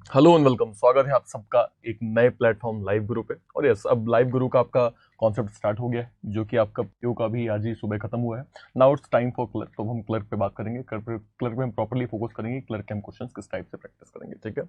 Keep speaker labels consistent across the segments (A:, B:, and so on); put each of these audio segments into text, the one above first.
A: Hello and welcome. स्वागत है आप सबका एक नए प्लेटफॉर्म लाइव गुरु पे। और यस, अब लाइव गुरु का आपका कॉन्सेप्ट स्टार्ट हो गया है, जो कि आपका पीओ का भी आज ही सुबह खत्म हुआ है। Now it's time for clerk. तो हम क्लर्क पे बात करेंगे। क्लर्क पे हम प्रॉपर्ली फोकस करेंगे। क्लर्क के हम क्वेश्चंस किस टाइप से प्रैक्टिस करेंगे, ठीक है।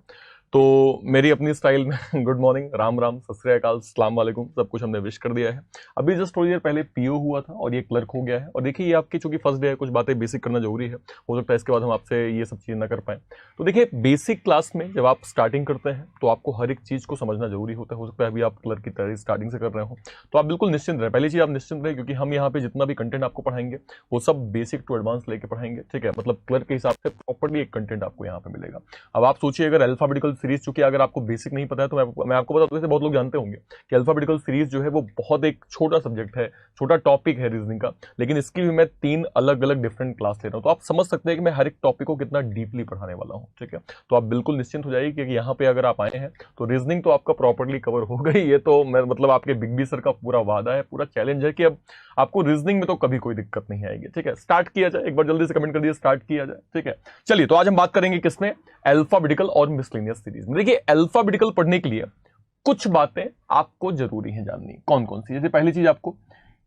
A: तो मेरी अपनी स्टाइल में गुड मॉर्निंग, राम राम, सत श्री अकाल, अस्सलाम वालेकुम, सब कुछ हमने विश कर दिया है। अभी जस्ट थोड़ी देर पहले पीओ हुआ था और ये क्लर्क हो गया है। और देखिए, ये आपकी चूंकि फर्स्ट डे है, कुछ बातें बेसिक करना जरूरी है। हो सकता है इसके बाद हम आपसे ये सब चीज़ ना कर पाए। तो देखिए, बेसिक क्लास में जब आप स्टार्टिंग करते हैं तो आपको हर एक चीज को समझना जरूरी होता है। हो सकता है अभी आप क्लर्क की तैयारी स्टार्टिंग से कर रहे हो, तो आप बिल्कुल निश्चिंत रहे। पहली चीज, आप निश्चिंत रहे, क्योंकि हम यहाँ पे जितना भी कंटेंट आपको पढ़ाएंगे वो सब बेसिक टू एडवांस लेके पढ़ाएंगे, ठीक है। मतलब क्लर्क के हिसाब से प्रॉपर्ली एक कंटेंट आपको यहाँ पे मिलेगा। अब आप सोचिए, अगर अल्फाबेटिकल सीरीज, चूंकि अगर आपको बेसिक नहीं पता है तो मैं आपको बता दूं, जैसे बहुत लोग जानते होंगे कि अल्फाबेटिकल सीरीज जो है वो बहुत एक छोटा सब्जेक्ट है, छोटा टॉपिक है रीजनिंग का। लेकिन इसकी भी मैं 3 अलग अलग डिफरेंट क्लास ले रहा हूँ, तो आप समझ सकते हैं कि मैं हर एक टॉपिक को कितना डीपली पढ़ाने वाला हूँ, ठीक है। तो आप बिल्कुल निश्चिंत हो जाइए, क्योंकि यहाँ पे अगर आप आए हैं तो रीजनिंग तो आपका प्रॉपर्ली कवर हो गई। ये तो मैं मतलब आपके बिग बी सर का पूरा वादा है, पूरा चैलेंज है कि अब आपको रीजनिंग में तो कभी कोई दिक्कत नहीं आएगी, ठीक है। स्टार्ट किया जाए, एक बार जल्दी से कमेंट कर दिए, स्टार्ट किया जाए, ठीक है। चलिए, तो आज हम बात करेंगे किसमें, अल्फाबेटिकल और मिसलेनियस सीरीज में। देखिए, अल्फाबेटिकल पढ़ने के लिए कुछ बातें आपको जरूरी है जाननी। कौन कौन सी? जैसे पहली चीज, आपको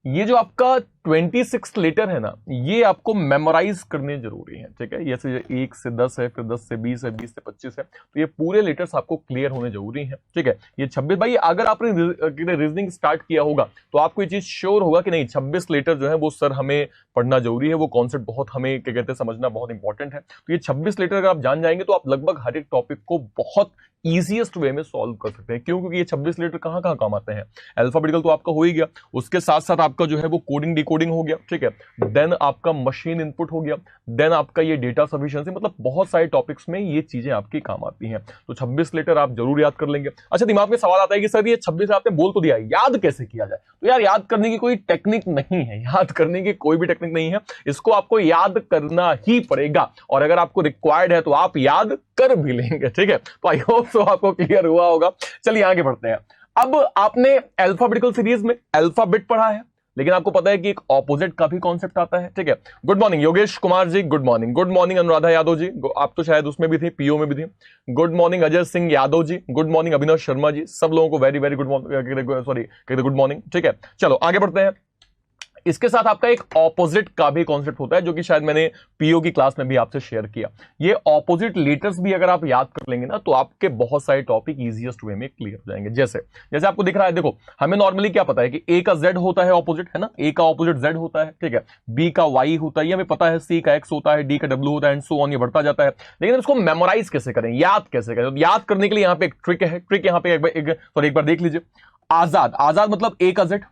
A: ये जो आपका 26 लेटर है ना, ये आपको मेमोराइज करने जरूरी है, ठीक है। जैसे 1 से 10 है, फिर 10 से 20 है, 20 से 25 है, तो ये पूरे लेटर्स आपको क्लियर होने जरूरी है, ठीक है। ये 26, भाई अगर आपने रीजनिंग स्टार्ट किया होगा तो आपको ये चीज श्योर होगा कि नहीं, 26 लेटर जो है वो सर हमें पढ़ना जरूरी है, वो कॉन्सेप्ट बहुत हमें क्या कहते हैं समझना बहुत इंपॉर्टेंट है। तो ये 26 लेटर अगर आप जान जाएंगे तो आप लगभग हर एक टॉपिक को बहुत ईजिएस्ट वे में सॉल्व कर सकते हैं। क्यों? क्योंकि ये 26 लेटर कहां कहां काम आते हैं। अल्फाबेटिकल तो आपका हो ही गया, उसके साथ साथ आपका जो है वो कोडिंग डिकोडिंग हो गया, ठीक है। देन आपका मशीन इनपुट हो गया, देन आपका ये डेटा सफिशिएंसी, मतलब बहुत सारे टॉपिक्स में ये चीजें आपकी काम आती हैं। तो 26 लेटर आप जरूर याद कर लेंगे। अच्छा, दिमाग में सवाल आता है कि सर ये 26 आपने बोल तो दिया, याद कैसे किया जाए? तो यार, याद करने की कोई टेक्निक नहीं है, याद करने की कोई भी टेक्निक नहीं है। इसको आपको याद करना ही पड़ेगा, और अगर आपको रिक्वायर्ड है तो आप याद कर भी लेंगे, ठीक है। तो आई होप सो आपको क्लियर हुआ होगा। चलिए आगे बढ़ते हैं। अब आपने अल्फाबेटिकल सीरीज में अल्फाबेट पढ़ा है, लेकिन आपको पता है कि एक ऑपोजिट का भी कॉन्सेप्ट आता है, ठीक है। Good morning Yogesh Kumar ji, good morning. Good morning Anuradha Yadav ji, आप तो शायद उसमें भी थे, पीओ में भी थे। Good morning Ajay Singh Yadav ji, good morning अभिनव शर्मा जी, सब लोगों को very very good morning, sorry good morning, ठीक है। चलो आगे बढ़ते हैं। इसके साथ आपका एक ऑपोजिट का भी कॉन्सेप्ट होता है, जो कि शायद मैंने पीओ की क्लास में भी आपसे शेयर किया। ये ऑपोजिट लेटर्स भी अगर आप याद कर लेंगे ना, तो आपके बहुत सारे टॉपिक इजीएस्ट वे में क्लियर हो जाएंगे। जैसे जैसे आपको दिख रहा है, देखो हमें नॉर्मली क्या पता है कि ए का जेड होता है ऑपोजिट, है ना। ए का ऑपोजिट जेड होता है, ठीक है। बी का वाई होता है, ये हमें पता है। सी का एक्स होता है, डी का डब्ल्यू होता है, एंड सो ऑन, ये बढ़ता जाता है। लेकिन इसको मेमोराइज कैसे करें, याद कैसे करें? तो याद करने के लिए यहाँ पे एक ट्रिक है। ट्रिक यहाँ पे एक बार देख लीजिए। आजाद, आजाद मतलब ए का जेड,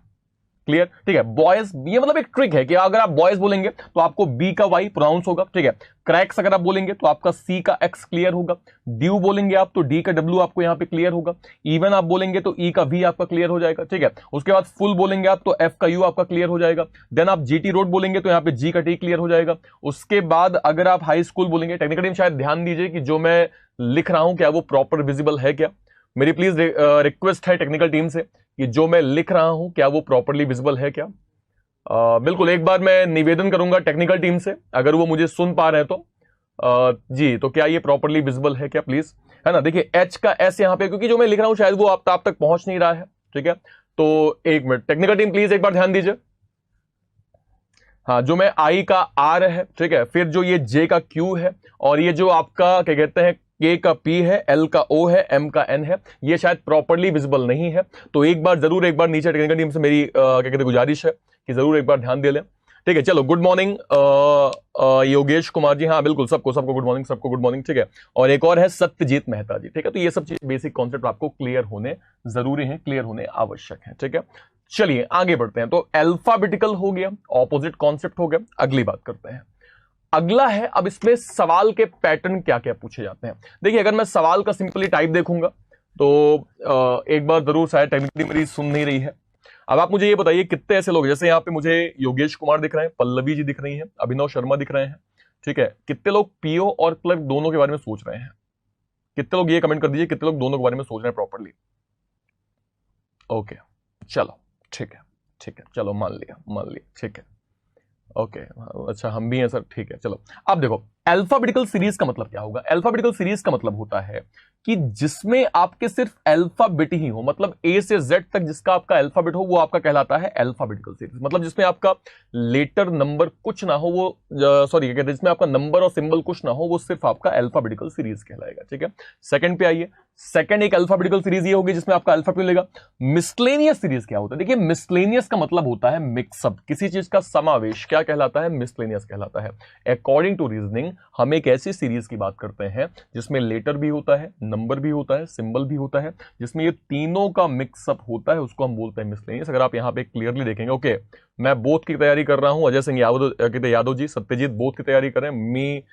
A: क्लियर, ठीक है। बॉयज, ये मतलब एक ट्रिक है कि अगर आप बॉयज बोलेंगे तो आपको बी का वाई प्रोनाउंस होगा, ठीक है। क्रैक्स अगर आप बोलेंगे तो आपका सी का एक्स क्लियर होगा। ड्यू बोलेंगे आप तो डी का डब्ल्यू आपको यहां पे क्लियर होगा। इवन आप बोलेंगे तो ई का वी आपका क्लियर हो जाएगा, ठीक है। उसके बाद फुल बोलेंगे आप तो एफ का यू आपका क्लियर हो जाएगा। देन आप जीटी रोड बोलेंगे तो यहां पे जी का टी क्लियर हो जाएगा। उसके बाद अगर आप हाई स्कूल बोलेंगे, टेक्निकल शायद ध्यान दीजिए कि जो मैं लिख रहा हूं क्या वो प्रॉपर विजिबल है क्या। मेरी प्लीज रिक्वेस्ट है टेक्निकल टीम से कि जो मैं लिख रहा हूं क्या वो प्रॉपरली विजिबल है क्या। बिल्कुल, एक बार मैं निवेदन करूंगा टेक्निकल टीम से, अगर वो मुझे सुन पा रहे हैं तो जी, तो क्या ये प्रॉपरली विजिबल है क्या प्लीज, है ना। देखिए एच का एस यहाँ पे, क्योंकि जो मैं लिख रहा हूं शायद वो आप तक पहुंच नहीं रहा है, ठीक है। तो एक मिनट, टेक्निकल टीम प्लीज एक बार ध्यान दीजिए। हाँ, जो मैं आई का आर है, ठीक है, फिर जो ये जे का क्यू है, और ये जो आपका क्या कहते हैं के का पी है, एल का ओ है, एम का एन है, ये शायद प्रॉपरली विजिबल नहीं है। तो एक बार जरूर, एक बार नीचे टेक्निकल टीम से मेरी क्या कहते हैं गुजारिश है कि जरूर एक बार ध्यान दे लें, ठीक है। चलो गुड मॉर्निंग योगेश कुमार जी, हाँ बिल्कुल, सबको सबको गुड मॉर्निंग, सबको गुड मॉर्निंग, ठीक है। और एक और है सत्यजीत मेहता जी, ठीक है। तो ये सब चीज बेसिक कॉन्सेप्ट आपको क्लियर होने जरूरी है, क्लियर होने आवश्यक है, ठीक है। चलिए आगे बढ़ते हैं। तो अल्फाबेटिकल हो गया, ऑपोजिट कॉन्सेप्ट हो गया। अगली बात करते हैं। अगला है, अब इसमें सवाल के पैटर्न क्या क्या पूछे जाते हैं। देखिए, अगर मैं सवाल का सिंपली टाइप देखूंगा तो एक बार जरूर, शायद टेक्निकली मेरी सुन नहीं रही है। अब आप मुझे ये बताइए कितने ऐसे लोग, जैसे यहां पे मुझे योगेश कुमार दिख रहे हैं, पल्लवी जी दिख रही हैं, अभिनव शर्मा दिख रहे हैं, ठीक है। कितने लोग पीओ और क्लर्क दोनों के बारे में सोच रहे हैं? कितने लोग ये कमेंट कर दीजिए, कितने लोग दोनों के बारे में सोच रहे हैं प्रॉपरली? ओके, चलो ठीक है, ठीक है, चलो मान लिया, मान लिया, ठीक है। ओके अच्छा हम भी हैं सर, ठीक है चलो। अब देखो अल्फाबेटिकल सीरीज का मतलब क्या होगा। अल्फाबेटिकल सीरीज का मतलब होता है कि जिसमें आपके सिर्फ अल्फाबेट ही हो, मतलब ए से जेड तक जिसका आपका अल्फाबेट हो वो आपका कहलाता है अल्फाबेटिकल सीरीज। मतलब जिसमें आपका लेटर नंबर कुछ ना हो, वो सॉरी क्या कहते हैं, जिसमें आपका नंबर और सिंबल कुछ ना हो, वो सिर्फ आपका अल्फाबेटिकल सीरीज कहलाएगा। ठीक है, सेकंड पे आइए। सेकंड एक अल्फाबेटिकल सीरीज ये होगी जिसमें आपका अल्फाबेट मिलेगा। मिसलेनियस सीरीज क्या होता है? देखिए मिसलेनियस का मतलब होता है मिक्सअप, किसी चीज का समावेश, क्या कहलाता है? मिसलेनियस कहलाता है। अकॉर्डिंग टू रीजनिंग हम एक ऐसी सीरीज की बात करते हैं जिसमें लेटर भी होता है, नंबर भी होता है, सिंबल भी होता है, जिसमें ये तीनों का मिक्सअप होता है, उसको हम बोलते हैं मिसलेनियस। अगर आप यहां पे क्लियरली देखेंगे, ओके मैं बोथ की तैयारी कर रहा हूं, अजय सिंह यादव जी, सत्यजीत बोथ की तैयारी कर रहे हैं, मी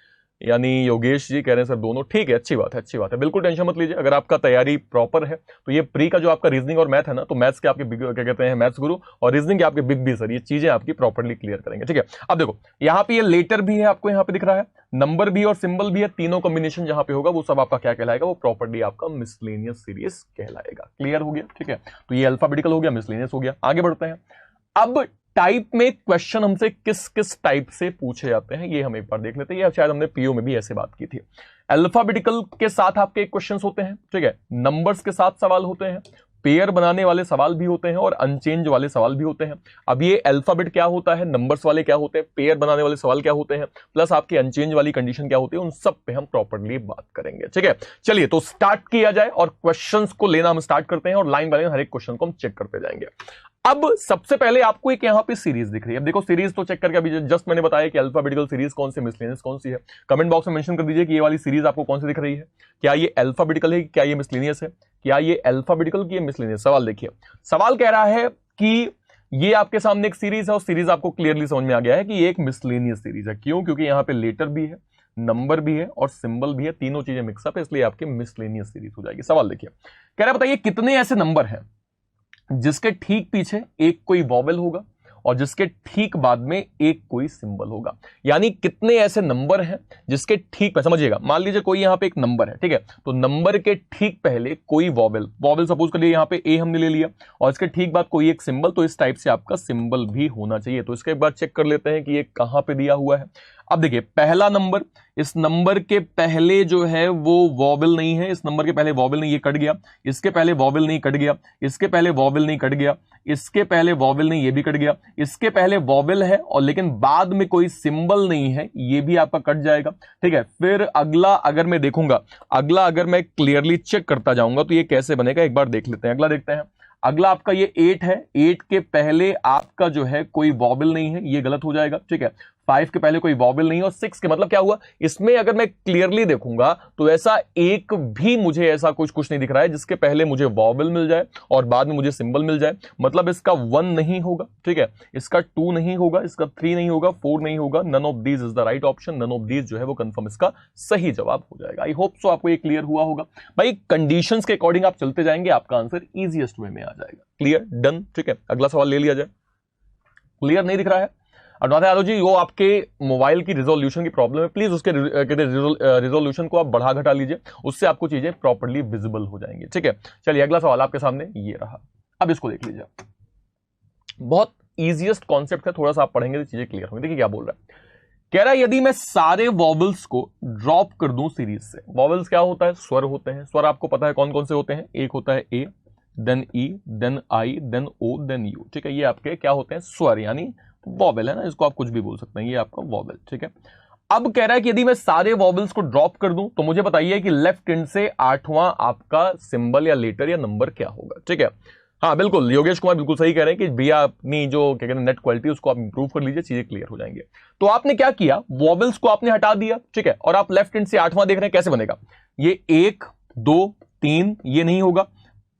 A: यानी योगेश जी कह रहे हैं सर दोनों, ठीक है अच्छी बात है, अच्छी बात है, बिल्कुल टेंशन मत लीजिए। अगर आपका तैयारी प्रॉपर है तो ये प्री का जो आपका रीजनिंग और मैथ है ना, तो मैथ्स के आपके क्या कहते हैं मैथ्स गुरु, और रीजनिंग के आपके बिग बी सर, ये चीजें आपकी प्रॉपर्ली क्लियर करेंगे। ठीक है, अब देखो यहाँ पे ये लेटर भी है, आपको यहाँ पे दिख रहा है, नंबर भी और सिंबल भी है, तीनों कॉम्बिनेशन जहां पे होगा वो सब आपका क्या कहलाएगा? वो प्रॉपर्ली आपका मिसलेनियस सीरीज कहलाएगा। क्लियर हो गया? ठीक है, तो ये अल्फाबेटिकल हो गया, मिसलेनियस हो गया। आगे बढ़ते हैं। अब टाइप में क्वेश्चन हमसे किस किस टाइप से पूछे जाते हैं ये हम एक बार देख लेते हैं। ये शायद हमने पीओ में भी ऐसे बात की थी। अल्फाबेटिकल के साथ आपके क्वेश्चंस होते हैं, ठीक है, नंबर्स के साथ सवाल होते हैं, पेयर बनाने वाले सवाल भी होते हैं और अनचेंज वाले सवाल भी होते हैं। अब ये अल्फाबेट क्या होता है, नंबर्स वाले क्या होते हैं, पेयर बनाने वाले सवाल क्या होते हैं, प्लस आपके अनचेंज वाली कंडीशन क्या होती है, उन सब पे हम प्रॉपर्ली बात करेंगे। ठीक है, चलिए तो स्टार्ट किया जाए और क्वेश्चंस को लेना हम स्टार्ट करते हैं और लाइन बाय लाइन हर एक क्वेश्चन को हम चेक करते जाएंगे। अब सबसे पहले आपको एक यहां पे सीरीज दिख रही है। अब देखो सीरीज तो चेक करके अभी जस्ट मैंने बताया कि अल्फाबेटिकल सीरीज कौन सी, मिसलेनियस कौन सी है। कमेंट बॉक्स में मेंशन कर दीजिए कि ये वाली सीरीज आपको कौन सी दिख रही है, क्या ये अल्फाबेटिकल है, क्या ये मिसलेनियस है, क्या ये अल्फाबेटिकल की मिसलेनियस। सवाल देखिए, सवाल कह रहा है कि ये आपके सामने एक सीरीज है और सीरीज आपको क्लियरली समझ में आ गया है कि ये एक मिसलेनियस सीरीज है। क्यों? क्योंकि यहां पे लेटर भी है, नंबर भी है और सिंबल भी है, तीनों चीजें मिक्सअप है, इसलिए आपकी मिसलेनियस सीरीज हो जाएगी। सवाल देखिए, कह रहा है बताइए कितने ऐसे नंबर हैं जिसके ठीक पीछे एक कोई वॉवेल होगा और जिसके ठीक बाद में एक कोई सिंबल होगा। यानी कितने ऐसे नंबर हैं जिसके ठीक पे, समझिएगा, मान लीजिए कोई यहां पे एक नंबर है, ठीक है, तो नंबर के ठीक पहले कोई वॉवेल सपोज कर लिए यहां पे ए हमने ले लिया और इसके ठीक बाद कोई एक सिंबल, तो इस टाइप से आपका सिंबल भी होना चाहिए। तो इसके बाद चेक कर लेते हैं कि ये कहां पे दिया हुआ है। अब देखिए पहला नंबर, इस नंबर के पहले जो है वो वॉवेल नहीं है, इस नंबर के पहले वॉवेल नहीं, ये कट गया, इसके पहले वॉवेल नहीं, कट गया, इसके पहले वॉवेल नहीं, कट गया, इसके पहले वॉवेल नहीं, ये भी कट गया, इसके पहले वॉवेल है और लेकिन बाद में कोई सिंबल नहीं है, ये भी आपका कट जाएगा। ठीक है, फिर अगला अगर मैं देखूंगा, अगला अगर मैं क्लियरली चेक करता जाऊंगा तो ये कैसे बनेगा एक बार देख लेते हैं। अगला देखते हैं, अगला आपका ये 8 है, 8 के पहले आपका जो है कोई वॉवेल नहीं है, ये गलत हो जाएगा। ठीक है, 5 के पहले कोई वॉवेल नहीं है और 6 के मतलब क्या हुआ, इसमें अगर मैं क्लियरली देखूंगा तो ऐसा एक भी मुझे ऐसा कुछ नहीं दिख रहा है जिसके पहले मुझे वॉवेल मिल जाए और बाद में मुझे सिंबल मिल जाए। मतलब इसका 1 नहीं होगा, ठीक है, इसका 2 नहीं होगा, इसका 3 नहीं होगा, 4 नहीं होगा, none of these is the right option, none of these जो है वो कंफर्म इसका सही जवाब हो जाएगा। आई होप सो आपको ये क्लियर हुआ होगा भाई। कंडीशंस के अकॉर्डिंग आप चलते जाएंगे, आपका आंसर इजीएस्ट वे में आ जाएगा। क्लियर, डन, ठीक है, अगला सवाल ले लिया जाए। क्लियर नहीं दिख रहा है अनुराध यादव जी, वो आपके मोबाइल की रिजोल्यूशन की प्रॉब्लम है, प्लीज उसके रिजोल्यूशन को आप बढ़ा घटा लीजिए, उससे आपको चीजें प्रॉपर्ली विजिबल हो जाएंगी। ठीक है, चलिए अगला सवाल आपके सामने ये रहा। अब इसको देख लीजिए, बहुत इजीएस्ट कॉन्सेप्ट है, थोड़ा सा आप पढ़ेंगे तो चीजें क्लियर होंगी। देखिए क्या बोल रहा है, कह रहा है यदि मैं सारे वॉवेल्स को ड्रॉप कर दूं सीरीज से। वॉवेल्स क्या होता है? स्वर होते हैं। स्वर आपको पता है कौन कौन से होते हैं, एक होता है A, then E, then I, then O, then U. ठीक है, ये आपके क्या होते हैं? स्वर, यानी वॉवेल है ना, इसको आप कुछ भी बोल सकते हैं, ये आपका वॉवेल। ठीक है, अब कह रहा है कि यदि मैं सारे वॉवेल्स को ड्रॉप कर दूं तो मुझे बताइए कि लेफ्ट हैंड से 8वां आपका सिंबल या लेटर या नंबर क्या होगा। ठीक है, हाँ बिल्कुल, योगेश कुमार बिल्कुल सही कह रहे हैं कि भैया अपनी जो क्या कहते हैं नेट क्वालिटी उसको आप इंप्रूव कर लीजिए, चीजें क्लियर हो जाएंगे। तो आपने क्या किया, वॉवेल्स को आपने हटा दिया, ठीक है, और आप लेफ्ट हैंड से 8वां देख रहे हैं, कैसे बनेगा? ये 1 2 3 ये नहीं होगा,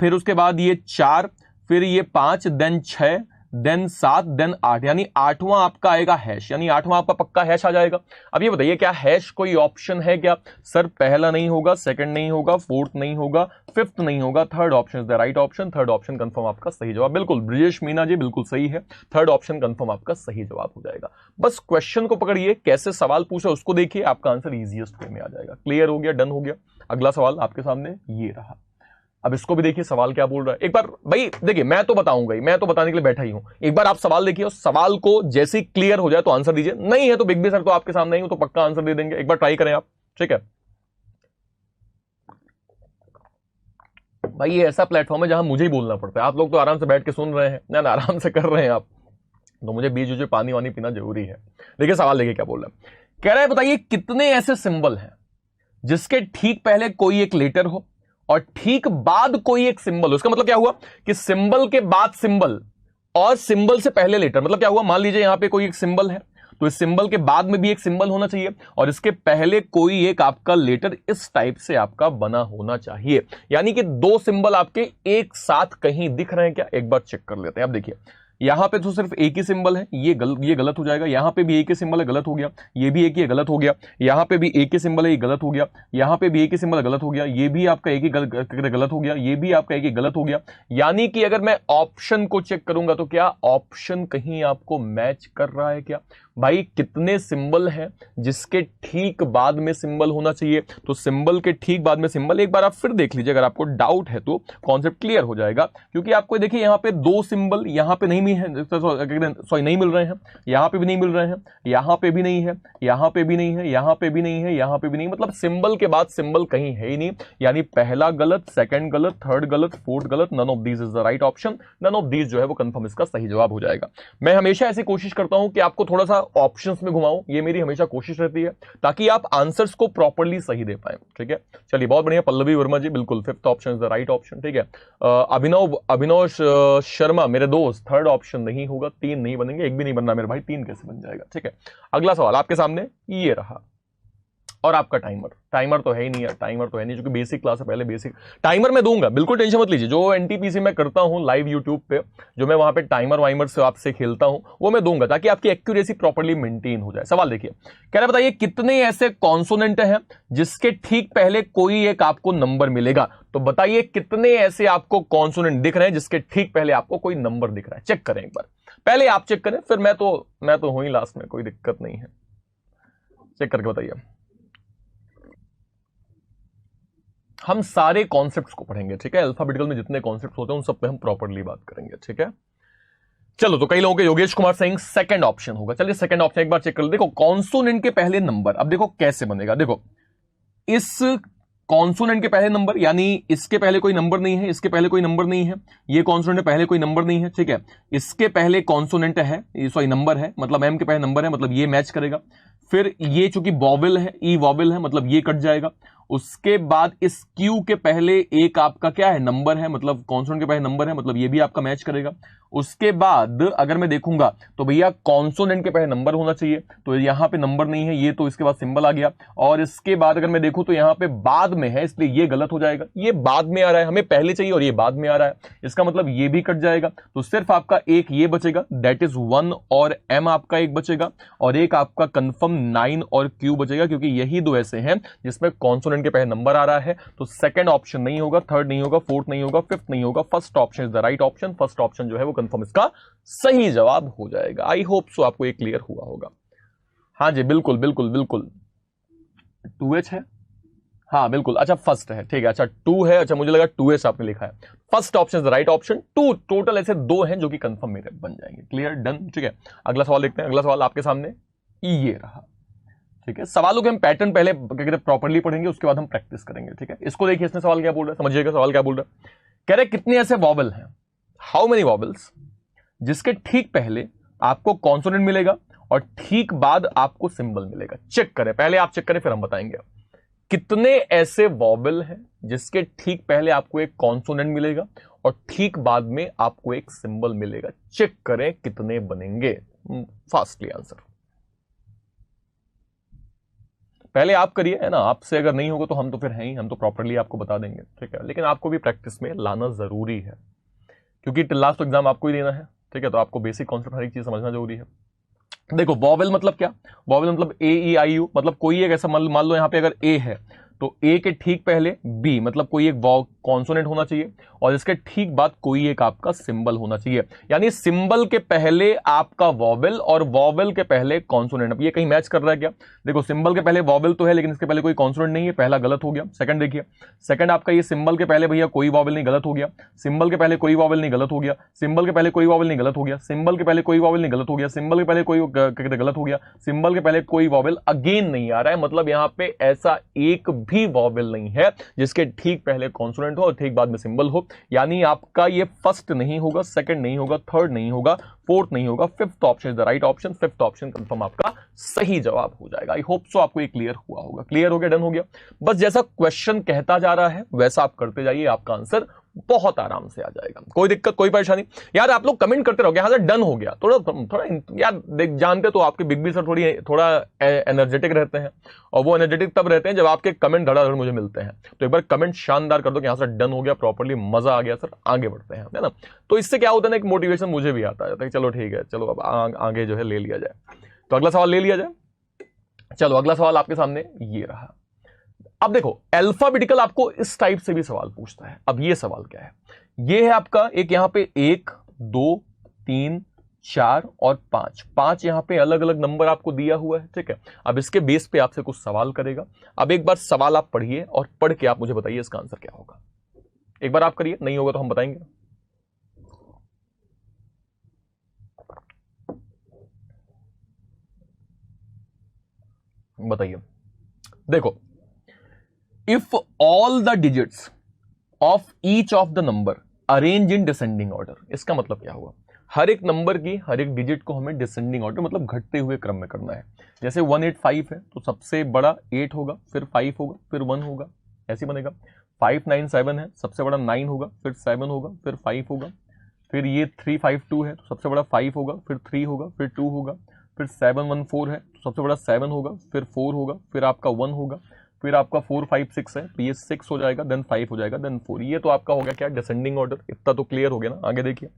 A: फिर उसके बाद ये 4, फिर ये 5, देन 6, देन 7, देन 8, यानी 8वां आपका आएगा हैश, यानी 8वां आपका पक्का हैश आ जाएगा। अब ये बताइए क्या हैश कोई ऑप्शन है क्या? सर पहला नहीं होगा, सेकंड नहीं होगा, फोर्थ नहीं होगा, फिफ्थ नहीं होगा, third option is the right option. Third option confirm आपका सही जवाब। बिल्कुल ब्रिजेश मीना जी बिल्कुल सही है, थर्ड ऑप्शन कंफर्म आपका सही जवाब हो जाएगा। बस क्वेश्चन को पकड़िए, कैसे सवाल पूछा उसको देखिए, आपका आंसर इजीएस्ट वे में आ जाएगा। क्लियर हो गया, डन हो गया। अगला सवाल आपके सामने ये रहा। अब इसको भी देखिए सवाल क्या बोल रहा है, एक बार भाई देखिए, मैं तो बताऊंगा ही, मैं तो बताने के लिए बैठा ही हूं, एक बार आप सवाल देखिए और सवाल को जैसे ही क्लियर हो जाए तो आंसर दीजिए, नहीं है तो बिग बी सर तो आपके सामने ही हूं, तो पक्का आंसर दे देंगे, एक बार ट्राई करें आप, ठीक है। भाई ये ऐसा प्लेटफॉर्म है जहां मुझे ही बोलना पड़ता है, आप लोग तो आराम से बैठ के सुन रहे हैं ना, आराम से कर रहे हैं आप, तो मुझे बीच बीच में पानी वानी पीना जरूरी है। देखिए सवाल देखिए क्या बोल रहा है, कह रहा है बताइए कितने ऐसे सिंबल हैं जिसके ठीक पहले कोई एक लेटर हो और ठीक बाद कोई एक सिंबल हो। इसका मतलब क्या हुआ कि सिंबल के बाद सिंबल और सिंबल से पहले लेटर, मतलब क्या हुआ, मान लीजिए यहां पे कोई एक सिंबल है तो इस सिंबल के बाद में भी एक सिंबल होना चाहिए और इसके पहले कोई एक आपका लेटर इस टाइप से आपका बना होना चाहिए, यानी कि दो सिंबल आपके एक साथ कहीं दिख रहे हैं क्या, एक बार चेक कर लेते हैं। अब देखिए यहां पे तो सिर्फ एक ही सिंबल है, ये गलत हो जाएगा, यहां पे भी एक ही सिंबल है, गलत हो गया, ये भी एक ही गलत हो गया, यहां पे भी एक ही सिंबल है, ये गलत हो गया, यहां पे भी एक ही सिंबल गलत हो गया, ये भी आपका एक ही गलत हो गया, ये भी आपका एक ही गलत हो गया। यानी कि अगर मैं ऑप्शन को चेक करूंगा तो क्या ऑप्शन कहीं आपको मैच कर रहा है क्या, भाई कितने सिंबल हैं जिसके ठीक बाद में सिंबल होना चाहिए, तो सिंबल के ठीक बाद में सिंबल, एक बार आप फिर देख लीजिए, अगर आपको डाउट है तो कॉन्सेप्ट क्लियर हो जाएगा, क्योंकि आपको देखिए यहां पे दो सिंबल यहां पे नहीं नहीं मिल रहे हैं, यहां पे भी नहीं मिल रहे हैं, यहां पे भी नहीं है, यहां पे भी नहीं है, यहां पे भी नहीं है, यहां पे भी नहीं, मतलब सिंबल के बाद सिंबल कहीं है ही नहीं, यानी पहला गलत, सेकंड गलत, थर्ड गलत, फोर्थ गलत, none of these is the right option, none of these जो है वो कंफर्म इसका सही जवाब हो जाएगा। मैं हमेशा ऐसी कोशिश करता हूं कि आपको थोड़ा सा ऑप्शंस में घुमाऊं, ये मेरी हमेशा कोशिश रहती है ताकि आप आंसर्स को प्रॉपर्ली सही दे पाए, ठीक है। चलिए बहुत बढ़िया, पल्लवी वर्मा जी बिल्कुल fifth option is the right option, ठीक है। अभिनव शर्मा मेरे दोस्त थर्ड ऑप्शन नहीं होगा, तीन नहीं बनेंगे, एक भी नहीं बनना मेरे भाई, तीन कैसे बन जाएगा, ठीक है। अगला सवाल आपके सामने ये रहा, और आपका टाइमर तो है ही नहीं यार, टाइमर तो है नहीं, क्योंकि बेसिक क्लास है, पहले बेसिक टाइमर मैं दूंगा, बिल्कुल टेंशन मत लीजिए, जो एनटीपीसी मैं करता हूं लाइव यूट्यूब पे, जो मैं वहां पे टाइमर वाइमर से आपसे खेलता हूं वो मैं दूंगा ताकि आपकी एक्यूरेसी प्रॉपर्ली मेंटेन हो जाए। सवाल देखिए, कह रहा बताइए कितने ऐसे कॉन्सोनेंट हैं जिसके ठीक पहले कोई एक आपको नंबर मिलेगा, तो बताइए कितने ऐसे आपको कॉन्सोनेंट दिख रहे हैं जिसके ठीक पहले आपको कोई नंबर दिख रहा है, चेक करें एक बार, पहले आप चेक करें, फिर मैं तो हूं ही लास्ट में, कोई दिक्कत नहीं है, चेक करके बताइए। हम सारे कॉन्सेप्ट्स को पढ़ेंगे, ठीक है, अल्फाबेटिकल में जितने कॉन्सेप्ट्स होते हैं उन सब पे हम प्रॉपर्ली बात करेंगे, ठीक है। चलो तो कई लोगों के योगेश कुमार सिंह सेकंड ऑप्शन होगा, चलिए सेकंड ऑप्शन एक बार चेक कर लो। देखो कॉन्सोनेंट के पहले नंबर, अब देखो कैसे बनेगा, देखो इस कॉन्सोनेंट के पहले नंबर, यानी इसके पहले कोई नंबर नहीं है, इसके पहले कोई नंबर नहीं है, ये कॉन्सोनेंट के पहले कोई नंबर नहीं है, ठीक है, इसके पहले कॉन्सोनेंट है, सॉरी नंबर है, मतलब एम के पहले नंबर है, मतलब ये मैच करेगा, फिर ये चूंकि वॉवेल है, ई वॉवेल है, मतलब ये कट जाएगा, उसके बाद इस क्यू के पहले एक आपका क्या है, नंबर है, मतलब कॉन्सोनेंट के पहले नंबर है, मतलब ये भी आपका मैच करेगा। उसके बाद अगर मैं देखूंगा तो भैया कॉन्सोनेंट के पहले नंबर होना चाहिए, तो यहां पे नंबर नहीं है, ये तो इसके बाद सिंबल आ गया, और इसके बाद अगर मैं देखूं तो यहां पे बाद में है, इसलिए ये गलत हो जाएगा, ये बाद में आ रहा है, हमें पहले चाहिए और ये बाद में आ रहा है, इसका मतलब ये भी कट जाएगा, तो सिर्फ आपका एक ये बचेगा, दैट इज 1 और एम आपका एक बचेगा, और एक आपका कंफर्म 9 और क्यू बचेगा, क्योंकि यही दो ऐसे हैं जिसमें कॉन्सोनेंट के पहले नंबर आ रहा है, तो सेकंड ऑप्शन नहीं होगा, थर्ड नहीं होगा, फोर्थ नहीं होगा, फिफ्थ नहीं होगा, first option is the right option, first option जो है वो कंफर्म इसका सही जवाब हो जाएगा। आई होप सो आपको ये क्लियर हुआ होगा। हाँ जी बिल्कुल बिल्कुल बिल्कुल, 2H है, हाँ बिल्कुल, अच्छा फर्स्ट है, ठीक है, अच्छा 2 है, अच्छा मुझे लगा 2H आपने लिखा है, first option is the right option, 2 total ऐसे 2 हैं जो कि कंफर्म मेरे बन जाएंगे, क्लियर डन, ठीक है। अगला सवाल देखते हैं, अगला सवाल आपके सामने ये रहा, ठीक है। सवालों के हम पैटर्न पहले प्रॉपर्ली पढ़ेंगे, उसके बाद हम प्रैक्टिस करेंगे, ठीक है। इसको देखिए, इसने सवाल क्या बोल रहा है, समझिएगा सवाल क्या बोल रहा है, कह रहे कितने ऐसे वॉवल हैं, हाउ मेनी वॉवल्स, जिसके ठीक पहले आपको कॉन्सोनेंट मिलेगा और ठीक बाद आपको सिंबल मिलेगा। चेक करें, पहले आप चेक करें फिर हम बताएंगे। कितने ऐसे वॉवल हैं जिसके ठीक पहले आपको एक कॉन्सोनेंट मिलेगा और ठीक बाद में आपको एक सिंबल मिलेगा। चेक करें कितने बनेंगे, फास्टली आंसर पहले आप करिए, है ना, आपसे अगर नहीं होगा तो हम तो फिर हैं ही, हम तो प्रॉपर्ली आपको बता देंगे, ठीक है। लेकिन आपको भी प्रैक्टिस में लाना जरूरी है, क्योंकि लास्ट एग्जाम आपको ही देना है, ठीक है, तो आपको बेसिक कॉन्सेप्ट हर एक चीज समझना जरूरी है। देखो वॉवेल मतलब क्या, वॉवेल मतलब ए ई आई यू, मतलब कोई एक ऐसा मान लो यहां पे अगर ए है तो ए के ठीक पहले बी, मतलब कोई एक कॉन्सोनेंट होना चाहिए और इसके ठीक बाद कोई एक आपका सिंबल होना चाहिए, यानी सिंबल के पहले आपका वॉवेल और वॉवेल के पहले कॉन्सोनेंट। अब ये कहीं मैच कर रहा है क्या? देखो सिंबल के पहले वॉवेल तो है लेकिन इसके पहले कोई कॉन्सोनेंट नहीं है, पहला गलत हो गया। सेकंड देखिए, सेकंड आपका ये सिंबल के पहले भैया कोई वॉवेल नहीं, गलत हो गया। सिंबल के पहले कोई वॉवेल नहीं, गलत हो गया। सिंबल के पहले कोई वॉवेल नहीं, गलत हो गया। सिंबल के पहले कोई वॉवेल नहीं, गलत हो गया। सिंबल के पहले कोई गलत हो गया। सिंबल के पहले कोई वॉवेल अगेन नहीं आ रहा है, मतलब यहां पे ऐसा एक भी वॉवेल नहीं है जिसके ठीक पहले कॉन्सोनेंट हो और ठीक बाद में सिंबल हो, यानी आपका ये फर्स्ट नहीं होगा, सेकंड नहीं होगा, थर्ड नहीं होगा, फोर्थ नहीं होगा, fifth option is the right option. Fifth option confirm आपका सही जवाब हो जाएगा। आई होप सो आपको ये क्लियर हुआ होगा। क्लियर हो गया, डन हो गया। बस जैसा क्वेश्चन कहता जा रहा है वैसा आप करते जाइए, आपका आंसर बहुत आराम से आ जाएगा। कोई दिक्कत, कोई परेशानी? यार आप लोग कमेंट करते रहोगे, हाँ सर डन हो गया। थोड़ा थोड़ा यार जानते तो आपके बिग बी सर थोड़ा एनर्जेटिक रहते हैं, और वो एनर्जेटिक तब रहते हैं जब आपके कमेंट धड़ाधड़ मुझे मिलते हैं। तो एक बार कमेंट शानदार कर दो कि हाँ सर डन हो गया, प्रॉपर्ली मजा आ गया सर, आगे बढ़ते हैं, है ना। तो इससे क्या होता है ना, एक मोटिवेशन मुझे भी आता है, चलो ठीक है, चलो अब आगे जो है ले लिया जाए। तो अगला सवाल ले लिया जाए। चलो अगला सवाल आपके सामने ये रहा। अब देखो अल्फाबेटिकल आपको इस टाइप से भी सवाल पूछता है। अब ये सवाल क्या है? ये है आपका एक यहां पे 1 2 3 4 और 5, 5 यहां पे अलग अलग नंबर आपको दिया हुआ है, ठीक है। अब इसके बेस पे आपसे कुछ सवाल करेगा। अब एक बार सवाल आप पढ़िए और पढ़ के आप मुझे बताइए इसका आंसर क्या होगा। एक बार आप करिए, नहीं होगा तो हम बताएंगे। बताइए। देखो, if all the digits of each of the number arrange in descending order, इसका मतलब क्या हुआ? हर एक नंबर की हर एक डिजिट को हमें डिसेंडिंग ऑर्डर मतलब घटते हुए क्रम में करना है। जैसे 185 है तो सबसे बड़ा 8 होगा, फिर 5 होगा, फिर 1 होगा, ऐसे बनेगा। 597 है, सबसे बड़ा 9 होगा, फिर 7 होगा, फिर 5 होगा। फिर ये 352 है तो सबसे बड़ा 5 होगा, फिर 3 होगा, फिर 2 होगा। फिर 714 है तो सबसे बड़ा 7 होगा, फिर 4 होगा, फिर आपका 1 होगा, फिर आपका 4 5 6 है तो ये 6 हो जाएगा, देन 5 हो जाएगा, देन 4। ये तो आपका हो गया क्या? Descending order. इतना तो क्लियर हो गया ना। आगे देखिए,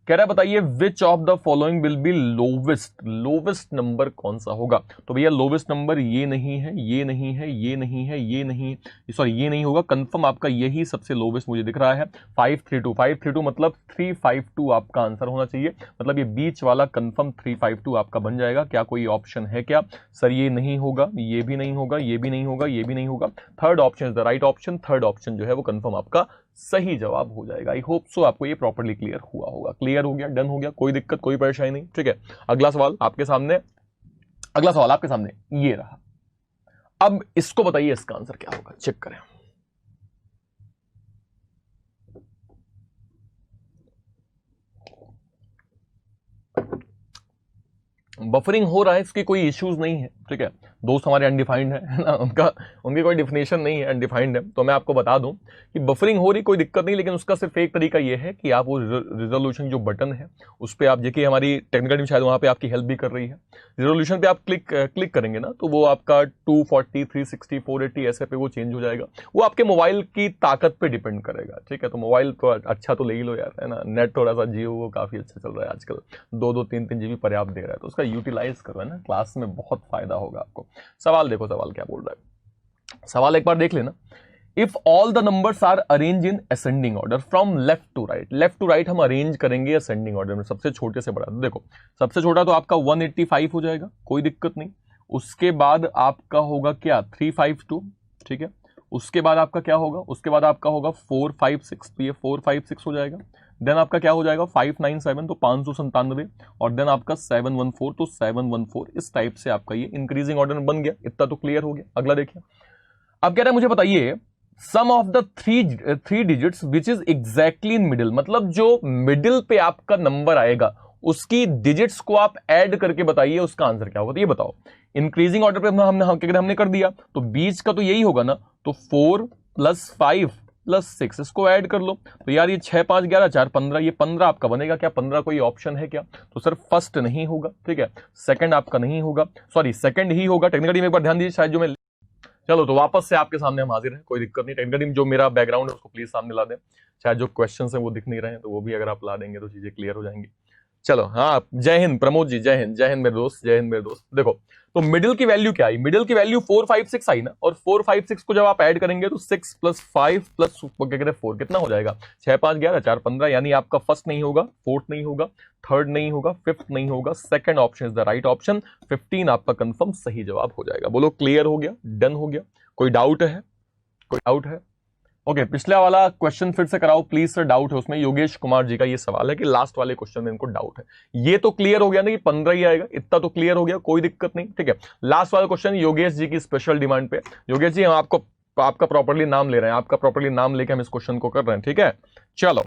A: कह रहा है बताइए which of the following will be lowest, lowest number कौन सा होगा? तो भैया लोवेस्ट नंबर ये नहीं है, ये नहीं है, ये नहीं है, ये नहीं, सॉरी ये नहीं होगा, कंफर्म आपका यही सबसे लोवेस्ट मुझे दिख रहा है। 532, 532 मतलब 352 आपका आंसर होना चाहिए, मतलब ये बीच वाला कंफर्म 352 आपका बन जाएगा। क्या कोई ऑप्शन है क्या? सर ये नहीं होगा, ये भी नहीं होगा, ये भी नहीं होगा, ये भी नहीं होगा। Third option is the right option. Third option जो है वो कंफर्म आपका सही जवाब हो जाएगा। आई होप सो आपको ये प्रॉपर्ली क्लियर हुआ होगा। क्लियर हो गया, डन हो गया, कोई दिक्कत, कोई परेशानी नहीं, ठीक है। अगला सवाल आपके सामने, अगला सवाल आपके सामने ये रहा। अब इसको बताइए इसका आंसर क्या होगा, चेक करें। बफरिंग हो रहा है, इसकी कोई इश्यूज नहीं है, ठीक है। दोस्त हमारे अनडिफाइंड है ना, उनकी कोई डिफिनेशन नहीं है, अनडिफाइंड है। तो मैं आपको बता दूं कि बफरिंग हो रही कोई दिक्कत नहीं, लेकिन उसका सिर्फ एक तरीका ये है कि आप वो रिजोल्यूशन जो बटन है उस पर आप देखिए, हमारी टेक्निकल टीम शायद वहां पे आपकी हेल्प भी कर रही है। रिजोल्यूशन पे आप क्लिक करेंगे ना तो वो आपका 240 360 480 ऐसे पे वो चेंज हो जाएगा। वो आपके मोबाइल की ताकत पे डिपेंड करेगा, ठीक है। तो मोबाइल तो अच्छा तो ले ही लो यार, है ना। नेट थोड़ा सा जियो वो काफी अच्छा चल रहा है आजकल, 2-2 3-3 जीबी पर्याप्त दे रहा है, तो उसका यूटिलाइज करो, है ना। क्लास में बहुत फायदा होगा आपको। सवाल देखो, सवाल क्या बोल रहा है, सवाल एक बार देख लेना। If all the numbers are arrange in ascending order from left to right, left to right हम अरेंज करेंगे असेंडिंग ऑर्डर में, सबसे छोटे से बड़ा। देखो सबसे छोटा तो आपका 185 हो जाएगा, कोई दिक्कत नहीं। उसके बाद आपका होगा क्या? 352, ठीक है। उसके बाद आपका क्या होगा? उसके बाद आपका होगा 456, तो ये 456 हो जाएगा। देन आपका क्या हो जाएगा? 597 तो 597, और देन आपका 714 तो 714। इस टाइप से आपका ये इंक्रीजिंग ऑर्डर में बन गया। इतना तो क्लियर हो गया। अगला देखिए, अब कह रहा है मुझे बताइए sum of the three digits which is exactly in middle, मतलब जो मिडिल पे आपका नंबर आएगा उसकी डिजिट्स को आप ऐड करके बताइए उसका आंसर क्या होगा। तो ये बताओ, इंक्रीजिंग ऑर्डर पे हमने कर दिया तो बीच का तो यही होगा ना, तो 4 + 5 + 6 इसको ऐड कर लो। तो यार ये 6 5 11 4 15, ये 15 आपका बनेगा क्या? 15 कोई ऑप्शन है क्या? तो सर फर्स्ट नहीं होगा, ठीक है। सेकंड आपका नहीं होगा, सॉरी सेकंड ही होगा। टेक्निकल टीम एक बार ध्यान दीजिए, शायद जो मैं, चलो तो वापस से आपके सामने हम हाजिर हैं, कोई दिक्कत नहीं। टेक्निकल टीम जो मेरा बैकग्राउंड है उसको प्लीज सामने ला दें, शायद जो क्वेश्चन है वो दिख नहीं रहे हैं, तो वो भी अगर आप ला देंगे तो चीजें क्लियर हो जाएंगी। चलो हाँ, जय हिंद प्रमोद जी, जय हिंद, जय हिंद मेरे दोस्त, जय हिंद मेरे दोस्त। देखो तो मिडिल की वैल्यू क्या आई, मिडिल की वैल्यू 4 5 6 आई ना, और 4 5 6 को जब आप ऐड करेंगे तो 6 + 5 + क्या कहते हैं 4 कितना हो जाएगा, 6 5 11 4 15, यानी आपका फर्स्ट नहीं होगा, फोर्थ नहीं होगा, थर्ड नहीं होगा, फिफ्थ नहीं होगा, second option is the right option. 15 आपका कंफर्म सही जवाब हो जाएगा। बोलो क्लियर हो गया, डन हो गया, कोई डाउट है, कोई डाउट है? ओके पिछला वाला क्वेश्चन फिर से कराओ प्लीज सर, डाउट है उसमें। योगेश कुमार जी का ये सवाल है कि लास्ट वाले क्वेश्चन में इनको डाउट है। ये तो क्लियर हो गया ना कि 15 ही आएगा, इतना तो क्लियर हो गया, कोई दिक्कत नहीं, ठीक है। लास्ट वाला क्वेश्चन योगेश जी की स्पेशल डिमांड पे। योगेश जी हम आपका प्रॉपर्ली नाम ले रहे हैं, आपका प्रॉपर्ली नाम लेके हम इस क्वेश्चन को कर रहे हैं, ठीक है। चलो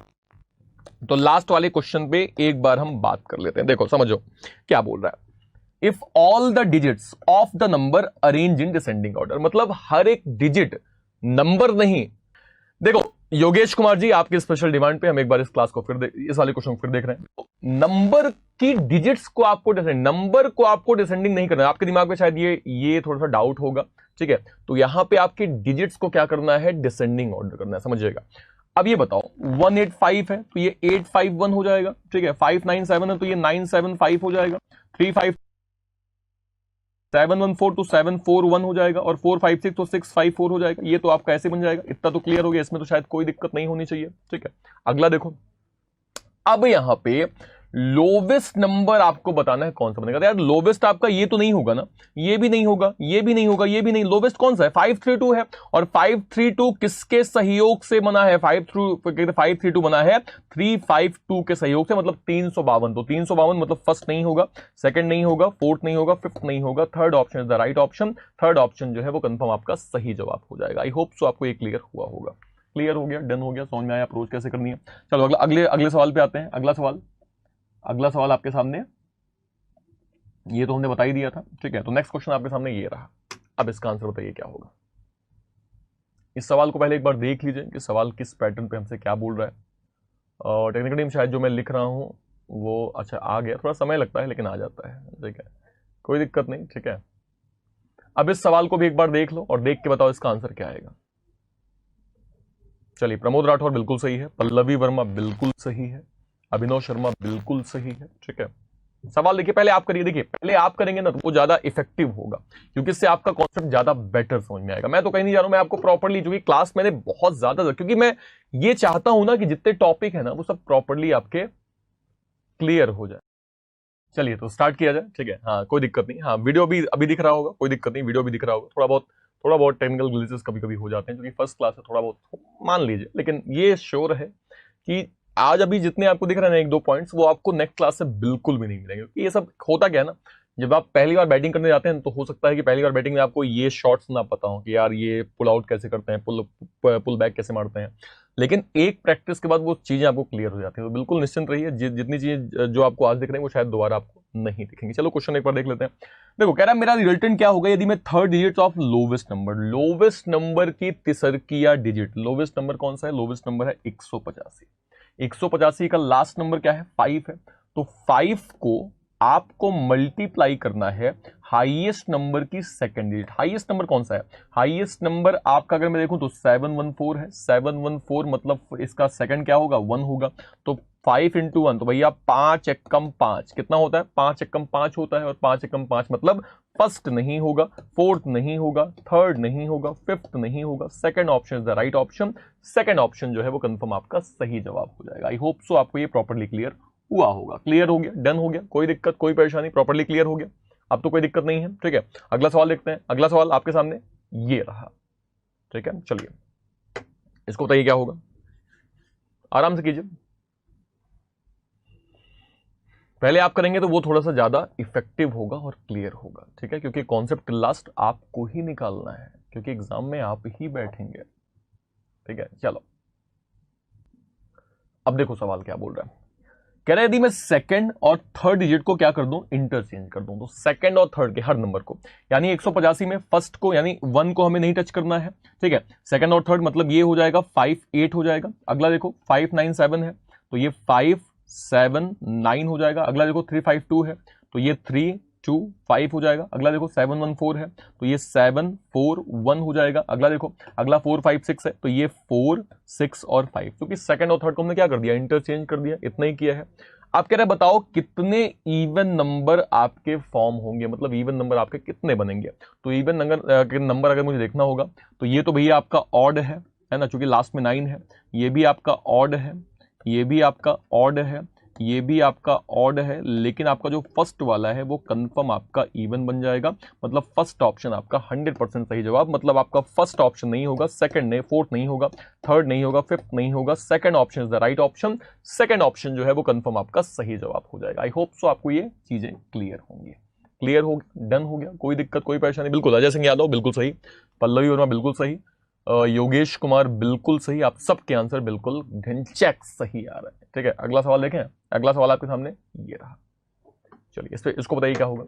A: तो लास्ट वाले क्वेश्चन पे एक बार हम बात कर लेते हैं। देखो समझो क्या बोल रहा है, if all the digits of the number arrange in descending order, मतलब हर एक डिजिट नंबर नहीं। देखो योगेश कुमार जी आपकी स्पेशल डिमांड पे हम एक बार इस क्लास को इस वाले क्वेश्चन को फिर देख रहे हैं। नंबर की डिजिट्स को आपको नंबर को आपको डिसेंडिंग नहीं करना है। आपके दिमाग में शायद ये थोड़ा सा डाउट होगा, ठीक है। तो यहां पे आपके डिजिट्स को क्या करना है, डिसेंडिंग ऑर्डर करना है, समझिएगा। अब ये बताओ 185 है तो ये 851 हो जाएगा, ठीक है। 597 है तो ये 975 हो जाएगा, 714 तो 741 हो जाएगा, और 456 तो 654 हो जाएगा। ये तो आपका ऐसे बन जाएगा, इतना तो क्लियर हो गया, इसमें तो शायद कोई दिक्कत नहीं होनी चाहिए, ठीक है। अगला देखो, अब यहां पे लोवेस्ट नंबर आपको बताना है कौन सा बनेगा। तो यार लोवेस्ट आपका ये तो नहीं होगा ना, ये भी नहीं होगा, ये भी नहीं होगा, ये भी नहीं, लोवेस्ट कौन सा है, 532 है। और 532 किसके सहयोग से बना है, 532 बना है 352 के सहयोग से, मतलब 352। तो 352 मतलब फर्स्ट नहीं होगा, सेकंड नहीं होगा, फोर्थ नहीं होगा, फिफ्थ नहीं होगा, third option is the right option. Third option जो है वो कंफर्म आपका सही जवाब हो जाएगा। आई होप सो आपको ये क्लियर हुआ होगा। क्लियर हो गया, डन हो गया, समझ में आया अप्रोच कैसे करनी है। चलो अगले सवाल पे आते हैं। अगला सवाल आपके सामने, ये तो हमने बता ही दिया था, ठीक है। तो नेक्स्ट क्वेश्चन आपके सामने ये रहा। अब इसका आंसर बताइए क्या होगा। इस सवाल को पहले एक बार देख लीजिए कि सवाल किस पैटर्न पे हमसे क्या बोल रहा है। और टेक्निकली शायद जो मैं लिख रहा हूं वो अच्छा आ गया, थोड़ा समय लगता है लेकिन आ जाता है, ठीक है, कोई दिक्कत नहीं, ठीक है। अब इस सवाल को भी एक बार देख लो और देख के बताओ इसका आंसर क्या आएगा। चलिए, प्रमोद राठौर बिल्कुल सही है, पल्लवी वर्मा बिल्कुल सही है, अभिनव शर्मा बिल्कुल सही है, ठीक है। सवाल देखिए, पहले आप करिए, देखिए पहले आप करेंगे ना तो वो ज्यादा इफेक्टिव होगा, क्योंकि इससे आपका कॉन्सेप्ट ज्यादा बेटर समझ में आएगा। मैं तो कहीं नहीं जा रहा हूं, मैं आपको प्रॉपर्ली, जो कि क्लास मैंने बहुत ज्यादा, क्योंकि मैं ये चाहता हूं ना कि जितने टॉपिक है ना वो सब प्रॉपर्ली आपके क्लियर हो जाए। चलिए तो स्टार्ट किया जाए, ठीक है। हाँ कोई दिक्कत नहीं, हाँ वीडियो भी अभी दिख रहा होगा, कोई दिक्कत नहीं, वीडियो भी दिख रहा होगा। थोड़ा बहुत टेक्निकल ग्लिचेस कभी कभी हो जाते हैं, क्योंकि फर्स्ट क्लास है, थोड़ा बहुत मान लीजिए, लेकिन ये श्योर है कि आज अभी जितने आपको दिख रहे हैं 1-2 पॉइंट्स, वो आपको नेक्स्ट क्लास से बिल्कुल भी नहीं मिलेंगे। क्योंकि ये सब होता क्या है ना, जब आप पहली बार बैटिंग करने जाते हैं तो हो सकता है कि पहली बार बैटिंग में आपको ये शॉट्स ना पता हो कि यार ये पुल आउट कैसे करते हैं, पुल बैक कैसे मारते हैं, लेकिन एक प्रैक्टिस के बाद वो चीजें आपको क्लियर हो जाती हैं। तो बिल्कुल निश्चिंत रहिए, जितनी चीजें जो आपको आज दिख रही है वो शायद दोबारा आपको नहीं दिखेंगी। चलो क्वेश्चन एक बार देख लेते हैं। देखो कह रहा है मेरा रिजल्टेंट क्या होगा यदि मैं third digit of lowest number की तिसरकिया डिजिट, लोवेस्ट नंबर कौन सा है, लोवेस्ट नंबर है 185। 185 का लास्ट नंबर क्या है, 5 है। तो 5 को आपको मल्टीप्लाई करना है हाईएस्ट नंबर की सेकंड डिजिट। हाईएस्ट नंबर कौन सा है, हाईएस्ट नंबर आपका अगर मैं देखूं तो 714 है। 714 मतलब इसका सेकंड क्या होगा, 1 होगा। तो 5 × 1 तो भैया 5 एकम 5 कितना होता है, 5 एकम 5 होता है। और 5 एकम 5 मतलब फर्स्ट नहीं होगा, फोर्थ नहीं होगा, थर्ड नहीं होगा, फिफ्थ नहीं होगा, second option is the right option. Second option जो है वो कंफर्म आपका सही जवाब हो जाएगा। आई होप सो आपको ये प्रॉपर्ली क्लियर हुआ होगा। क्लियर हो गया, डन हो गया, कोई दिक्कत कोई परेशानी, प्रॉपर्ली क्लियर हो गया, अब तो कोई दिक्कत नहीं है, ठीक है। अगला सवाल देखते हैं। अगला सवाल आपके सामने ये रहा, ठीक है। चलिए इसको बताइए क्या होगा, आराम से कीजिए। पहले आप करेंगे तो वो थोड़ा सा ज्यादा इफेक्टिव होगा और क्लियर होगा, ठीक है, क्योंकि कॉन्सेप्ट लास्ट आपको ही निकालना है, क्योंकि एग्जाम में आप ही बैठेंगे, ठीक है। चलो अब देखो सवाल क्या बोल रहा है। कह रहा है यदि मैं सेकंड और थर्ड डिजिट को क्या कर दूं, इंटरचेंज कर दूं। तो सेकंड और थर्ड के हर नंबर को, यानी 185 में फर्स्ट को यानी 1 को हमें नहीं टच करना है, ठीक है। सेकंड और थर्ड मतलब ये हो जाएगा 58 हो जाएगा। अगला देखो 597 है तो ये 579 हो जाएगा। अगला देखो 352 है तो ये 325 हो जाएगा। अगला देखो 714 है तो ये 741 हो जाएगा। अगला देखो अगला 456 है तो ये 4 6 और 5, क्योंकि सेकंड और थर्ड को हमने क्या कर दिया, इंटरचेंज कर दिया, इतना ही किया है। आप कह रहे हैं बताओ कितने इवन नंबर आपके फॉर्म होंगे, मतलब इवन नंबर आपके कितने बनेंगे। तो इवन नंबर अगर मुझे देखना होगा तो ये तो भैया आपका ऑड है ना, चूंकि लास्ट में 9 है। ये भी आपका ऑड है, ये भी आपका ऑड है, ये भी आपका ऑड है, लेकिन आपका जो फर्स्ट वाला है वो कंफर्म आपका इवन बन जाएगा। मतलब फर्स्ट ऑप्शन आपका 100% सही जवाब। मतलब आपका फर्स्ट ऑप्शन नहीं होगा, सेकंड नहीं, फोर्थ नहीं होगा, थर्ड नहीं होगा, फिफ्थ नहीं होगा, second option is the right option. Second option जो है वो कंफर्म आपका सही जवाब हो जाएगा। आई होप सो आपको ये चीजें क्लियर होंगी। क्लियर हो, डन हो गया, कोई दिक्कत कोई परेशानी। बिल्कुल अजय सिंह यादव बिल्कुल सही, पल्लवी वर्मा बिल्कुल सही, योगेश कुमार बिल्कुल सही, आप सबके आंसर बिल्कुल घनचैक सही आ रहा है। ठीक है, अगला सवाल देखें। अगला सवाल आपके सामने ये रहा। चलिए इस पे इसको बताइए क्या होगा।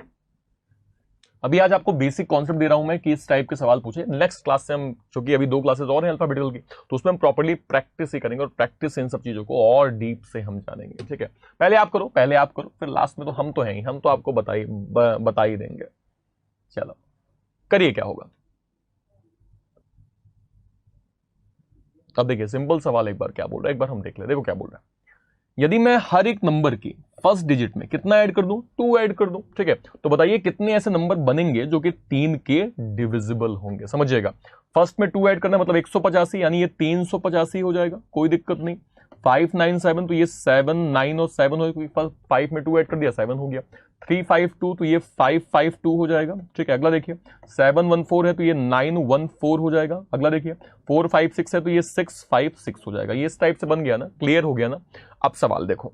A: अभी आज आपको बेसिक कॉन्सेप्ट दे रहा हूं मैं कि इस टाइप के सवाल पूछे। नेक्स्ट क्लास से हम, क्योंकि अभी 2 क्लासेस और हैं अल्फाबेटिकल की, तो उसमें हम प्रॉपर्ली प्रैक्टिस ही करेंगे और प्रैक्टिस से इन सब चीजों को और डीप से हम जानेंगे। ठीक है, पहले आप करो, पहले आप करो, फिर लास्ट में तो हम तो हैं ही, हम तो आपको बता ही देंगे। चलो करिए क्या होगा। अब देखिए सिंपल सवाल एक बार क्या बोल रहा है, एक बार हम देख ले। देखो क्या बोल रहा है, यदि मैं हर एक नंबर की फर्स्ट डिजिट में कितना ऐड कर दूं, 2 ऐड कर दूं। ठीक है, तो बताइए कितने ऐसे नंबर बनेंगे जो कि 3 के डिविजिबल होंगे। समझिएगा, फर्स्ट में 2 ऐड करना मतलब 185, यानी ये 385 हो जाएगा, कोई दिक्कत नहीं। 597 तो ये 7, 9 और 7 हो, 5 में 2 ऐड कर दिया 7 हो गया। 352 तो ये 552 हो जाएगा। ठीक है, अगला देखिए 714 है तो ये 914 हो जाएगा। अगला देखिए 456 है तो ये 656 हो जाएगा। ये इस टाइप से बन गया ना, क्लियर हो गया ना। अब सवाल देखो,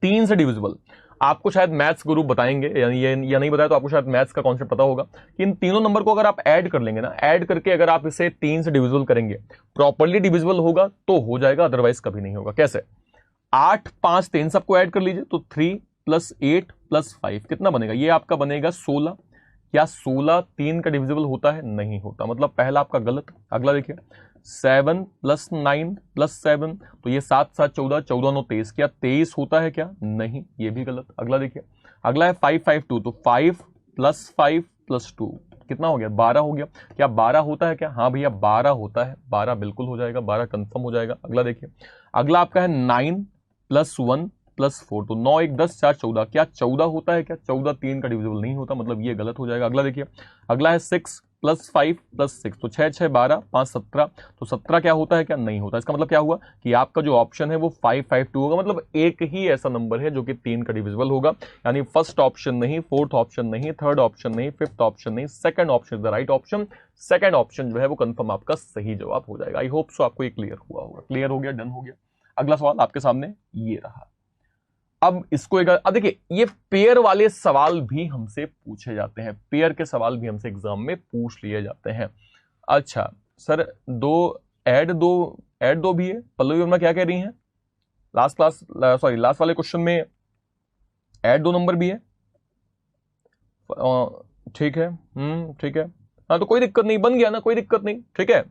A: 3 से डिविजिबल, आपको शायद मैथ्स गुरु बताएंगे या नहीं बताया तो आपको शायद मैथ्स का कॉन्सेप्ट पता होगा कि इन तीनों नंबर को अगर आप ऐड कर लेंगे ना, ऐड करके अगर आप इसे 3 से डिविजिबल करेंगे, प्रॉपर्ली डिविजिबल होगा तो हो जाएगा, अदरवाइज कभी नहीं होगा। कैसे? 8, 5, 3 सबको ऐड कर लीजिए तो 3 + 8 + 5 कितना बनेगा? ये आपका बनेगा 16। क्या 16 3 का डिविजिबल होता है? नहीं होता, मतलब पहला आपका गलत। अगला देखिए 7 + 9 + 7 तो ये 7 7 14, 14 9 23, क्या 23 होता है क्या? नहीं, ये भी गलत। अगला देखिए, अगला है 552 तो 5 + 5 + 2 कितना हो गया? 12 हो गया। क्या 12 होता है क्या? हाँ भैया 12 होता है, 12 बिल्कुल हो जाएगा, 12 कंफर्म हो जाएगा। अगला देखिए, अगला आपका है 9 + 1 + 4 तो 9 1 10 4 14, क्या 14 होता है क्या? 14 3 का डिविजिबल नहीं होता, मतलब ये गलत हो जाएगा। अगला देखिए, अगला है 6 + 5 + 6 तो 6 6 12 5 17 तो 17 क्या होता है क्या? नहीं होता। इसका मतलब क्या हुआ कि आपका जो ऑप्शन है वो 552 होगा, मतलब एक ही ऐसा नंबर है जो कि 3 का डिविजिबल होगा। यानी फर्स्ट ऑप्शन नहीं, फोर्थ ऑप्शन नहीं, थर्ड ऑप्शन नहीं, फिफ्थ ऑप्शन नहीं, second option is the right option. Second option जो है वो कंफर्म आपका सही जवाब हो जाएगा। आई होप सो आपको ये क्लियर हुआ होगा। क्लियर हो गया, डन हो गया। अगला सवाल आपके सामने ये रहा। अब इसको एक, अब देखिए ये पेयर वाले सवाल भी हमसे पूछे जाते हैं, पेयर के सवाल भी हमसे एग्जाम में पूछ लिए जाते हैं। अच्छा सर, ऐड दो भी है। पल्लवी वर्मा क्या कह रही हैं? लास्ट वाले क्वेश्चन में ऐड 2 नंबर भी है। ठीक है, ठीक है, हाँ तो कोई दिक्कत नहीं, बन गया ना, कोई दिक्कत नहीं। ठीक है,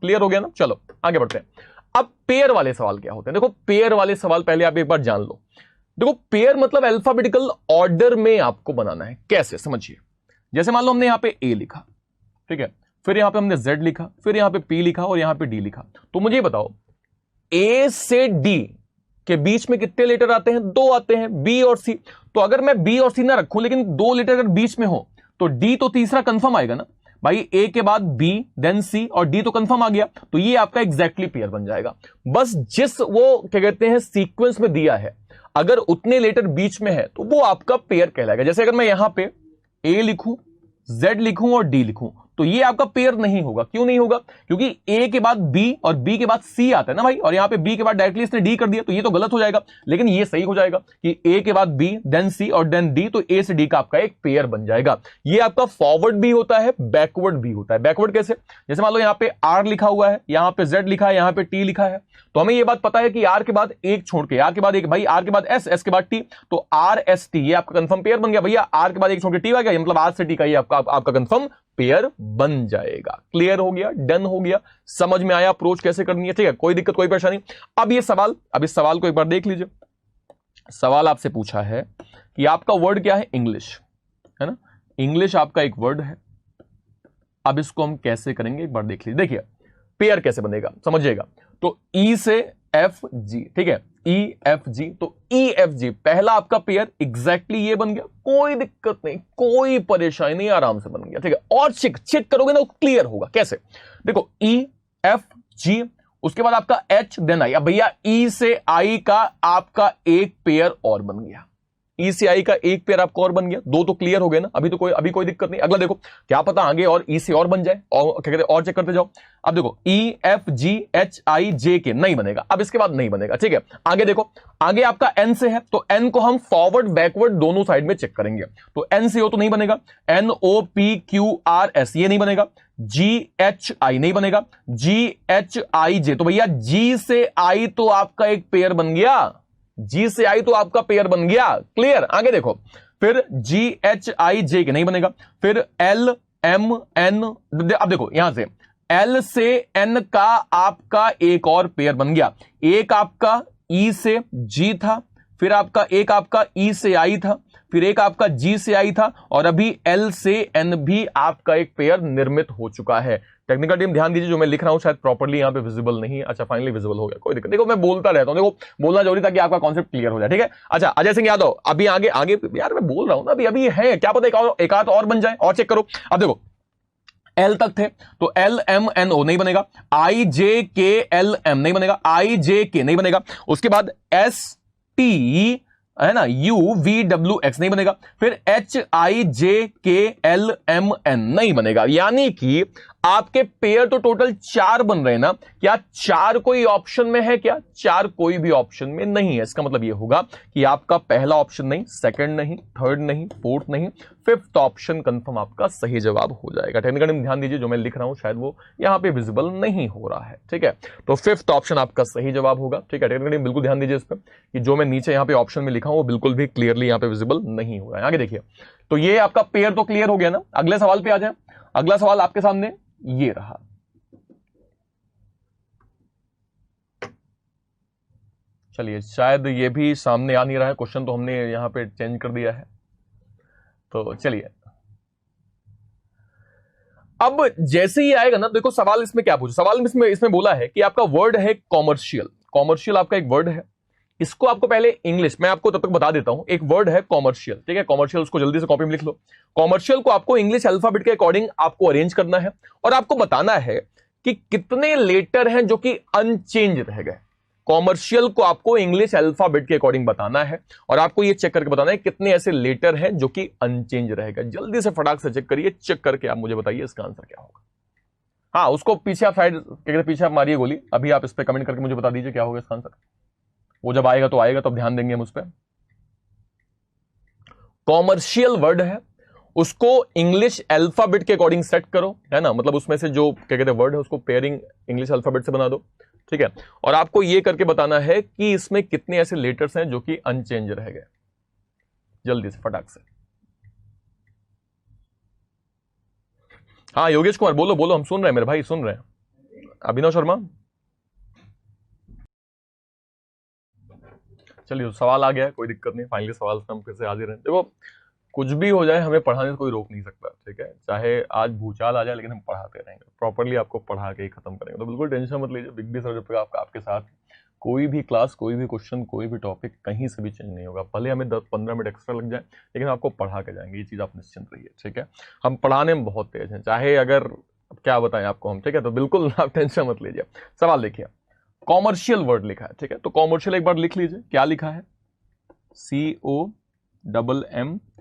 A: क्लियर हो गया ना। चलो आगे बढ़ते हैं। अब पेयर वाले सवाल क्या होते हैं? देखो पेयर वाले सवाल पहले आप एक बार जान लो। देखो पेयर मतलब अल्फाबेटिकल ऑर्डर में आपको बनाना है। कैसे? समझिए, जैसे मान लो हमने यहां पे ए लिखा, ठीक है, फिर यहां पे हमने जेड लिखा, फिर यहां पे पी लिखा और यहां पे डी लिखा। तो मुझे बताओ ए से डी के बीच में कितने लेटर आते हैं? 2 आते हैं, बी और सी। तो अगर मैं बी और सी ना रखूं लेकिन 2 लेटर अगर बीच में हो तो डी तो तीसरा कंफर्म आएगा ना भाई। ए के बाद बी देन सी और डी तो कंफर्म आ गया, तो ये आपका एग्जैक्टली पेयर बन जाएगा। बस जिस वो क्या कहते हैं सीक्वेंस में दिया है, अगर उतने लेटर बीच में है तो वो आपका पेयर कहलाएगा। जैसे अगर मैं यहां पे ए लिखूं, जेड लिखूं और डी लिखूं तो ये आपका पेयर नहीं होगा। क्यों नहीं होगा? क्योंकि ए के बाद बी और बी के बाद सी आता है ना भाई, और यहां पे बी के बाद डायरेक्टली इसने डी कर दिया, तो ये तो गलत हो जाएगा। लेकिन ये सही हो जाएगा कि ए के बाद बी देन सी और देन डी, तो ए से डी का आपका एक पेयर बन जाएगा। ये आपका फॉरवर्ड भी होता है, बैकवर्ड भी होता है। बैकवर्ड कैसे? जैसे मान लो यहां पे आर लिखा हुआ है, यहां पे जेड लिखा है, यहां पे टी लिखा है, तो हमें यह बात पता है कि आर के बाद एक छोड़ के, आर के बाद एक भाई, आर के बाद एस, एस के बाद टी, तो आर एस टी, ये आपका कंफर्म पेयर बन गया भैया। आर के बाद एक छोड़ के टी आ गया, मतलब आर से टी का ये आपका कंफर्म पेयर बन जाएगा। क्लियर हो गया, डन हो गया, समझ में आया अप्रोच कैसे करनी है। ठीक है, कोई दिक्कत कोई परेशानी। अब इस सवाल को एक बार देख लीजिए। सवाल आपसे पूछा है कि आपका वर्ड क्या है? इंग्लिश, है ना, इंग्लिश आपका एक वर्ड है। अब इसको हम कैसे करेंगे एक बार देख लीजिए। देखिए पेयर कैसे बनेगा, समझिएगा। तो ई से एफ जी, ठीक है, EFG, तो EFG पहला आपका पेयर एग्जैक्टली ये बन गया, कोई दिक्कत नहीं, कोई परेशानी नहीं, आराम से बन गया, ठीक है। और चेक करोगे ना क्लियर होगा। कैसे? देखो EFG, उसके बाद आपका H देन I। अब भैया E से I का आपका एक पेयर और बन गया, E से I का एक पेयर आपका और बन गया, दो तो क्लियर हो गए ना, अभी कोई दिक्कत नहीं। अगला देखो, क्या पता आगे और E से और बन जाए, और क्या कहते हैं, और चेक करते जाओ। अब देखो EFGHIJ नहीं बनेगा, अब इसके बाद नहीं बनेगा, ठीक है। आगे देखो, आगे आपका N से है, तो N को हम फॉरवर्ड बैकवर्ड दोनों साइड में चेक करेंगे, तो N से हो तो नहीं बनेगा, NOPQRS ये नहीं बनेगा, GHI नहीं बनेगा, GHIJ, तो भैया G से I तो आपका एक पेयर बन गया, G से I तो आपका पेयर बन गया, क्लियर। आगे देखो, फिर GHIJ के नहीं बनेगा, फिर LMN, अब देखो यहां से L से N का आपका एक और पेयर बन गया, एक आपका E से G था, फिर आपका एक आपका E से I था, फिर एक आपका G से I था, और अभी L से N भी आपका एक पेयर निर्मित हो चुका है। टेक्निकल टीम ध्यान दीजिए, जो मैं लिख रहा हूं शायद प्रॉपर्ली यहां पे विजिबल नहीं है। अच्छा फाइनली विजिबल हो गया, कोई दिक्कत। देखो मैं बोलता रहता हूं, देखो बोलना जरूरी ताकि आपका कॉन्सेप्ट क्लियर हो जाए, ठीक है। अच्छा अजय सिंह यादव, अभी आगे आगे यार मैं बोल रहा हूं ना, अभी है, क्या पता एक आध और बन जाए, और चेक करो। अब देखो L तक थे, तो LMNO नहीं बनेगा, IJKLM नहीं बनेगा, IJK नहीं बनेगा, उसके बाद ST है ना, UVWX नहीं बनेगा, फिर HIJKLMN नहीं बनेगा। यानी कि आपके पेयर तो टोटल 4 बन रहे हैं ना, क्या 4 कोई ऑप्शन में है? क्या 4 कोई भी ऑप्शन में नहीं है? इसका मतलब यह होगा कि आपका पहला ऑप्शन नहीं, सेकंड नहीं, थर्ड नहीं, फोर्थ नहीं, फिफ्थ ऑप्शन कंफर्म आपका सही जवाब हो जाएगा। टेक्निकल टीम ध्यान दीजिए, जो मैं लिख रहा हूं शायद वो यहां पे विजिबल नहीं हो रहा है, ठीक है। तो फिफ्थ ऑप्शन आपका सही जवाब होगा, ठीक है। टेक्निकल टीम बिल्कुल ध्यान दीजिए इस पर, कि जो मैं नीचे यहां पे ऑप्शन में लिखा हूं वो बिल्कुल भी क्लियरली यहां पे विजिबल नहीं हो रहा है। आगे देखिए, तो ये आपका पेयर तो क्लियर हो गया ना। अगले सवाल पे आ जाए। अगला सवाल आपके सामने ये रहा, चलिए शायद ये भी सामने आ नहीं रहा है, क्वेश्चन तो हमने यहां पे चेंज कर दिया है, तो चलिए अब जैसे ही आएगा ना, देखो सवाल इसमें क्या पूछा, सवाल इसमें बोला है कि आपका वर्ड है कॉमर्शियल। कॉमर्शियल आपका एक वर्ड है, इसको आपको पहले इंग्लिश, मैं आपको तब तक बता देता हूं, एक वर्ड है कॉमर्शियल, ठीक है। कॉमर्शियल, उसको जल्दी से कॉपी में लिख लो। कॉमर्शियल को आपको इंग्लिश अल्फाबेट के अकॉर्डिंग आपको अरेंज करना है, और आपको बताना है कि कितने लेटर हैं जो कि अनचेंज रह गए। कॉमर्शियल को आपको इंग्लिश अल्फाबेट के अकॉर्डिंग बताना है, और आपको ये चेक करके बताना है कितने ऐसे लेटर हैं जो कि अनचेंज रह गए। जल्दी से फटाक से चेक करिए, चेक करके आप मुझे बताइए इसका आंसर क्या होगा। हाँ, उसको पीछे आप साइड पीछे आप मारिए गोली, अभी आप इस पर कमेंट करके मुझे बता दीजिए क्या होगा इसका आंसर। वो जब आएगा तो आएगा, तब ध्यान देंगे हम उस पर। कॉमर्शियल वर्ड है, उसको इंग्लिश अल्फाबेट के अकॉर्डिंग सेट करो, है ना, मतलब उसमें से जो क्या कहते हैं वर्ड है उसको पेयरिंग इंग्लिश अल्फाबेट से बना दो, ठीक है। और आपको यह करके बताना है कि इसमें कितने ऐसे लेटर्स हैं जो कि अनचेंज रह गए। जल्दी से फटाक से। हाँ योगेश कुमार, बोलो बोलो, हम सुन रहे हैं मेरे भाई, सुन रहे हैं। अभिनव शर्मा, चलिए सवाल आ गया है, कोई दिक्कत नहीं, फाइनली सवाल से हम फिर से हाजिर हैं। देखो कुछ भी हो जाए, हमें पढ़ाने से कोई रोक नहीं सकता, ठीक है। चाहे आज भूचाल आ जाए, लेकिन हम पढ़ाते रहेंगे, प्रॉपर्ली आपको पढ़ा के ही खत्म करेंगे। तो बिल्कुल टेंशन मत लीजिए, बिग बी सर जब तक आपके साथ, कोई भी क्लास, कोई भी क्वेश्चन, कोई भी टॉपिक कहीं से भी चेंज नहीं होगा। भले हमें 10-15 मिनट एक्स्ट्रा लग जाए, लेकिन आपको पढ़ा के जाएंगे, ये चीज़ आप निश्चिंत रहिए, ठीक है। हम पढ़ाने में बहुत तेज हैं, चाहे अगर क्या बताएं आपको हम, ठीक है। तो बिल्कुल आप टेंशन मत लीजिए। सवाल देखिए, कॉमर्शियल वर्ड लिखा है, ठीक है। तो कॉमर्शियल एक बार लिख लीजिए, क्या लिखा है,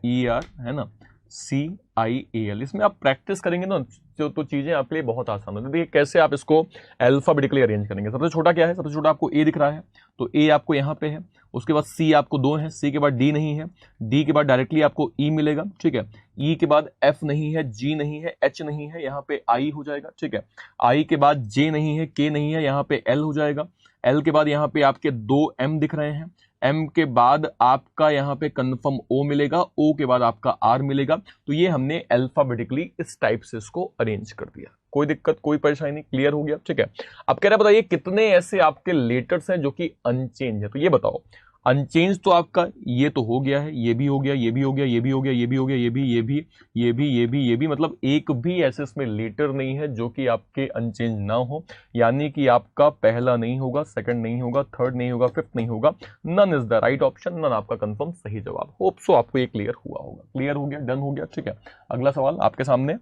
A: COMMER, है ना, CIAL। इसमें आप प्रैक्टिस करेंगे ना तो चीजें आपके लिए बहुत आसान होती है। देखिए कैसे आप इसको अल्फाबेटिकली अरेंज करेंगे। सबसे छोटा क्या है, सबसे छोटा आपको ए दिख रहा है, तो ए आपको यहां पे है, उसके बाद सी आपको 2 है, सी के बाद डी नहीं है, डी के बाद डायरेक्टली आपको ई मिलेगा, ठीक है। ई के बाद एफ नहीं है, जी नहीं है, एच नहीं है, यहाँ पे आई हो जाएगा, ठीक है। आई के बाद जे नहीं है, के नहीं है, यहाँ पे एल हो जाएगा। एल के बाद यहाँ पे आपके 2 एम दिख रहे हैं, एम के बाद आपका यहाँ पे कंफर्म ओ मिलेगा, ओ के बाद आपका आर मिलेगा। तो ये हमने अल्फाबेटिकली इस टाइप से इसको अरेंज कर दिया। कोई दिक्कत, कोई परेशानी नहीं, क्लियर हो गया, ठीक है। अब कह रहा बताइए कितने ऐसे आपके लेटर्स हैं जो कि अनचेंज है। तो ये बताओ, अनचेंज तो आपका ये तो हो गया है, ये भी हो गया, ये भी हो गया, ये भी हो गया, ये भी हो गया, ये भी, ये भी, ये भी, ये भी, ये भी, मतलब एक भी ऐसे इसमें लेटर नहीं है जो कि आपके अनचेंज ना हो, यानी कि आपका पहला नहीं होगा, सेकंड नहीं होगा, थर्ड नहीं होगा, फिफ्थ नहीं होगा। None is the right option, none आपका कंफर्म सही जवाब। होप सो आपको ये क्लियर हुआ होगा। क्लियर हो गया, डन हो गया, ठीक है। अगला सवाल आपके सामने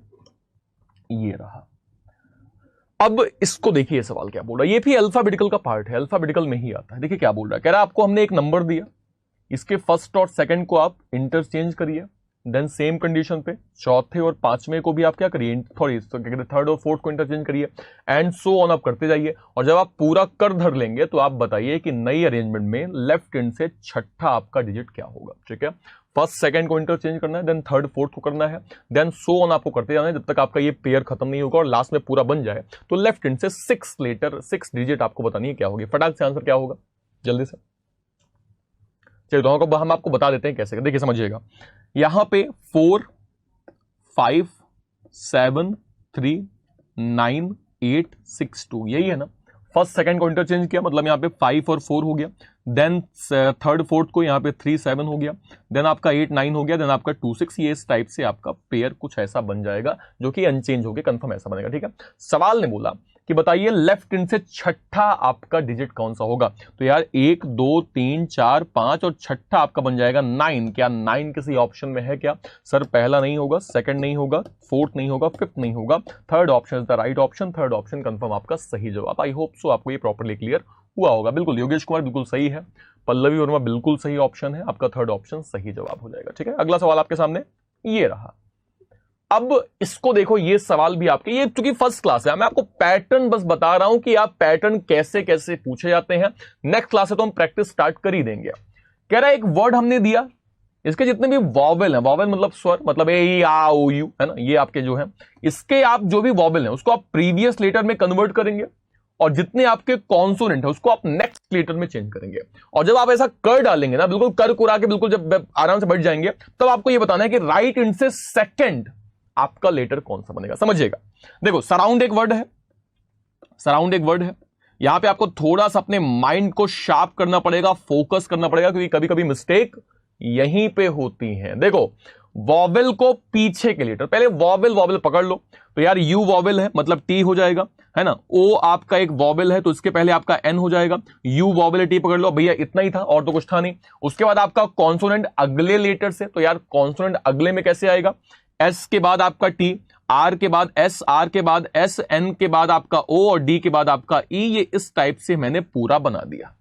A: ये रहा। अब इसको देखिए सवाल क्या बोल रहा है, ये भी अल्फाबेटिकल का पार्ट है, अल्फाबेटिकल में ही आता है। देखिए क्या बोल रहा है, कह रहा है आपको हमने एक नंबर दिया, इसके फर्स्ट और सेकंड को आप इंटरचेंज करिए, देन सेम कंडीशन पे चौथे और पांचवें को भी आप क्या करिए, सॉरी थर्ड और फोर्थ को इंटरचेंज करिए, एंड सो ऑन आप करते जाइए। और जब आप पूरा कर धर लेंगे तो आप बताइए कि नई अरेंजमेंट में लेफ्ट हैंड से छठा आपका डिजिट क्या होगा, ठीक है। फर्स्ट सेकंड को इंटरचेंज करना है, देन थर्ड फोर्थ को करना है, देन सो ऑन आपको करते जाना है जब तक आपका ये पेयर खत्म नहीं होगा और लास्ट में पूरा बन जाए। तो लेफ्ट हैंड से 6 डिजिट आपको बतानी है क्या होगी। फटाक से आंसर क्या होगा जल्दी से, चलिए दोनों को हम आपको बता देते हैं कैसे। देखिए समझिएगा, यहां पे 4 5 7 3 9 8 6 2 यही है ना। फर्स्ट सेकंड को इंटरचेंज किया, मतलब यहां पे 5 और 4 हो गया, देन थर्ड फोर्थ को यहां पे 3 7 हो गया, देन आपका 8 9 हो गया, देन आपका 2 6। ये इस टाइप से आपका पेयर कुछ ऐसा बन जाएगा जो कि अनचेंज हो गया, कंफर्म ऐसा बनेगा, ठीक है। सवाल ने बोला कि बताइए लेफ्ट हैंड से छठा आपका डिजिट कौन सा होगा। तो यार 1 2 3 4 5 और छठा आपका बन जाएगा 9। क्या 9 किसी ऑप्शन में है क्या? सर पहला नहीं होगा, सेकंड नहीं होगा, फोर्थ नहीं होगा, फिफ्थ नहीं होगा, third option is the right option. Third option confirm आपका सही जवाब। आई होप सो आपको ये प्रॉपर्ली क्लियर हुआ होगा। बिल्कुल योगेश कुमार बिल्कुल सही है, पल्लवी वर्मा बिल्कुल सही ऑप्शन है, आपका थर्ड ऑप्शन सही जवाब हो जाएगा, ठीक है। अगला सवाल आपके सामने ये रहा। अब इसको देखो, ये सवाल भी आपके, ये चूंकि फर्स्ट क्लास है मैं आपको पैटर्न बस बता रहा हूं कि आप पैटर्न कैसे कैसे पूछे जाते हैं। नेक्स्ट क्लास है तो हम प्रैक्टिस स्टार्ट कर ही देंगे। कह रहा है एक वर्ड हमने दिया, इसके जितने भी वॉवेल हैं, वॉवेल मतलब स्वर, मतलब ए ई आ ओ यू है ना, ये आपके जो है, इसके आप जो भी वॉवेल हैं उसको आप प्रीवियस लेटर में कन्वर्ट करेंगे और जितने आपके कॉन्सोनेंट है उसको आप नेक्स्ट लेटर में चेंज करेंगे। और जब आप ऐसा कर डालेंगे ना, बिल्कुल कर कुरा के बिल्कुल जब आराम से बैठ जाएंगे, तब आपको ये बताना है कि राइट हैंड से सेकंड आपका लेटर कौन सा बनेगा। समझिएगा, देखो सराउंड एक वर्ड है, सराउंड एक वर्ड है। यहां पे आपको थोड़ा सा अपने माइंड को शार्प करना पड़ेगा, फोकस करना पड़ेगा, क्योंकि कभी कभी मिस्टेक यहीं पे होती है। देखो वॉवेल को पीछे के लेटर, पहले वॉवेल वॉवेल पकड़ लो। तो यार यू वॉवेल है मतलब टी हो जाएगा, है ना। ओ आपका एक वॉवेल है तो इसके पहले आपका एन हो जाएगा। यू वॉवेल है, टी पकड़ लो भैया, इतना ही था और तो कुछ था नहीं। उसके बाद आपका कॉन्सोनेंट अगले लेटर से, तो यार कॉन्सोनेंट अगले में कैसे आएगा, एस के बाद आपका टी, आर के बाद एस, आर के बाद एस, एन के बाद आपका ओ और डी के बाद आपका ई। ये इस टाइप से मैंने पूरा बना दिया।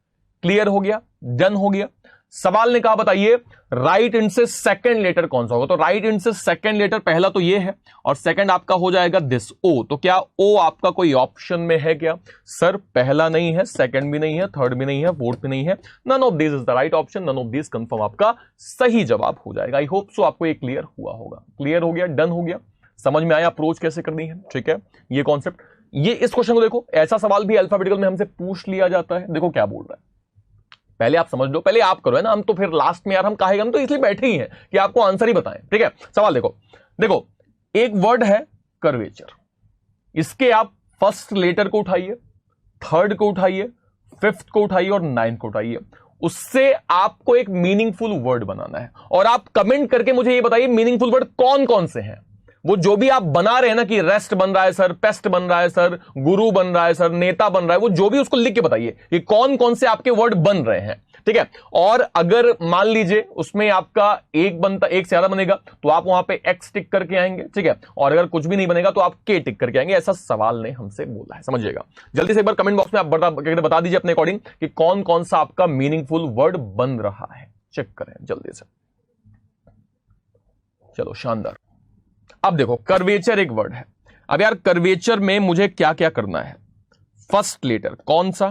A: क्लियर हो गया, डन हो गया। सवाल ने कहा बताइए राइट हैंड से सेकंड लेटर कौन सा होगा। तो राइट हैंड से सेकंड लेटर पहला तो ये है और सेकंड आपका हो जाएगा दिस ओ। तो क्या ओ आपका कोई ऑप्शन में है क्या? सर पहला नहीं है, सेकंड भी नहीं है, थर्ड भी नहीं है, फोर्थ भी नहीं है। None of this is the right option, none of this confirm आपका सही जवाब हो जाएगा। आई होप सो आपको ये क्लियर हुआ होगा। क्लियर हो गया, डन हो गया, समझ में आया अप्रोच कैसे करनी है, ठीक है। ये कॉन्सेप्ट, ये इस क्वेश्चन को देखो, ऐसा सवाल भी अल्फाबेटिकल में हमसे पूछ लिया जाता है। देखो क्या बोल रहा है, पहले आप समझ लो, पहले आप करो, है ना। हम तो फिर लास्ट में यार हम कहेंगे, हम तो इसलिए बैठे ही हैं कि आपको आंसर ही बताएं, ठीक है। सवाल देखो, देखो एक वर्ड है कर्वेचर, इसके आप फर्स्ट लेटर को उठाइए, थर्ड को उठाइए, फिफ्थ को उठाइए और नाइन्थ को उठाइए। उससे आपको एक मीनिंगफुल वर्ड बनाना है और आप कमेंट करके मुझे ये बताइए मीनिंगफुल वर्ड कौन कौन से हैं। वो जो भी आप बना रहे हैं ना, कि रेस्ट बन रहा है सर, पेस्ट बन रहा है सर, गुरु बन रहा है सर, नेता बन रहा है, वो जो भी उसको लिख के बताइए कि कौन कौन से आपके वर्ड बन रहे हैं, ठीक है। और अगर मान लीजिए उसमें आपका एक से ज्यादा बनेगा तो आप वहां पे एक्स टिक करके आएंगे, ठीक है। और अगर कुछ भी नहीं बनेगा तो आप के टिक करके आएंगे। ऐसा सवाल ने हमसे बोला है, समझिएगा। जल्दी से एक बार कमेंट बॉक्स में आप बता दीजिए अपने अकॉर्डिंग कि कौन कौन सा आपका मीनिंगफुल वर्ड बन रहा है, चेक करें जल्दी से। चलो शानदार। अब देखो कर्वेचर एक वर्ड है। अब यार कर्वेचर में मुझे क्या क्या करना है, फर्स्ट लेटर कौन सा,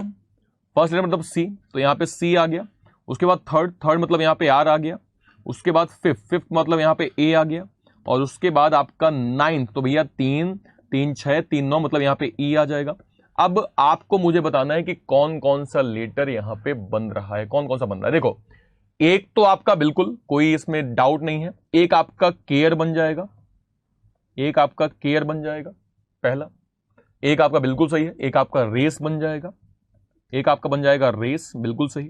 A: फर्स्ट लेटर मतलब सी, तो यहां पे सी आ गया। उसके बाद थर्ड मतलब यहां पे आर आ गया। उसके बाद फिफ्थ मतलब यहां पे ए आ गया। और उसके बाद आपका नाइन्थ, तो भैया 3 3 6 3 9 मतलब यहां पे ई आ जाएगा। अब आपको मुझे बताना है कि कौन कौन सा लेटर यहां पे बन रहा है, कौन कौन सा बन रहा है। देखो एक तो आपका बिल्कुल कोई इसमें डाउट नहीं है, एक आपका केयर बन जाएगा, एक आपका केयर बन जाएगा पहला, एक आपका बिल्कुल सही है, एक आपका रेस बन जाएगा, एक आपका बन जाएगा रेस बिल्कुल सही।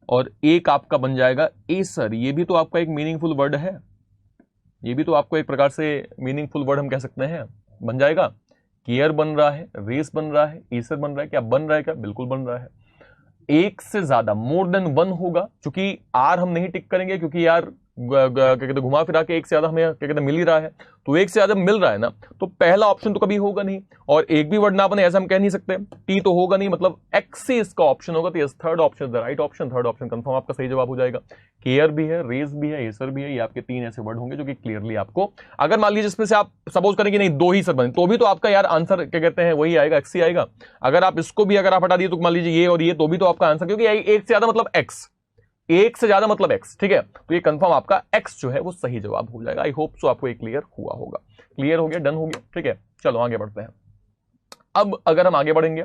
A: और एक आपका बन जाएगा एसर। ये भी तो आपका एक मीनिंगफुल वर्ड है, ये भी तो आपको एक प्रकार से मीनिंगफुल वर्ड हम कह सकते हैं, बन जाएगा। केयर बन रहा है, रेस बन रहा है, एसर बन रहा है, क्या बन रहा है, क्या बिल्कुल बन रहा है। एक से ज्यादा मोर देन वन होगा, क्योंकि आर हम नहीं टिक करेंगे, क्योंकि यार क्या कहते घुमा फिरा के एक से ज्यादा हमें क्या कहते मिल ही रहा है, तो एक से ज्यादा मिल रहा है ना, तो पहला ऑप्शन तो कभी होगा नहीं, और एक भी वर्ड ना बने ऐसा हम कह नहीं सकते। टी तो होगा नहीं, मतलब एक्स से इसका ऑप्शन होगा, तो yes third option the right option, third option confirm आपका सही जवाब हो जाएगा। केयर भी है, रेस भी है, एसर भी है, ये आपके तीन ऐसे वर्ड होंगे जो कि क्लियरली आपको, अगर मान लीजिए जिसमें से आप सपोज करें कि नहीं दो ही सर बने, तो भी तो आपका यार आंसर क्या कहते हैं वही आएगा, एक्स ही आएगा। अगर आप इसको भी अगर आप हटा दिए तो मान लीजिए ये और ये, तो भी तो आपका आंसर, क्योंकि एक से ज्यादा मतलब एक्स, एक से ज्यादा मतलब एक्स, ठीक है, तो ये कंफर्म आपका एक्स जो है वो सही जवाब हो जाएगा। आई होप सो आपको ये क्लियर हुआ होगा। क्लियर हो गया, डन हो गया, ठीक है। चलो आगे बढ़ते हैं। अब अगर हम आगे बढ़ेंगे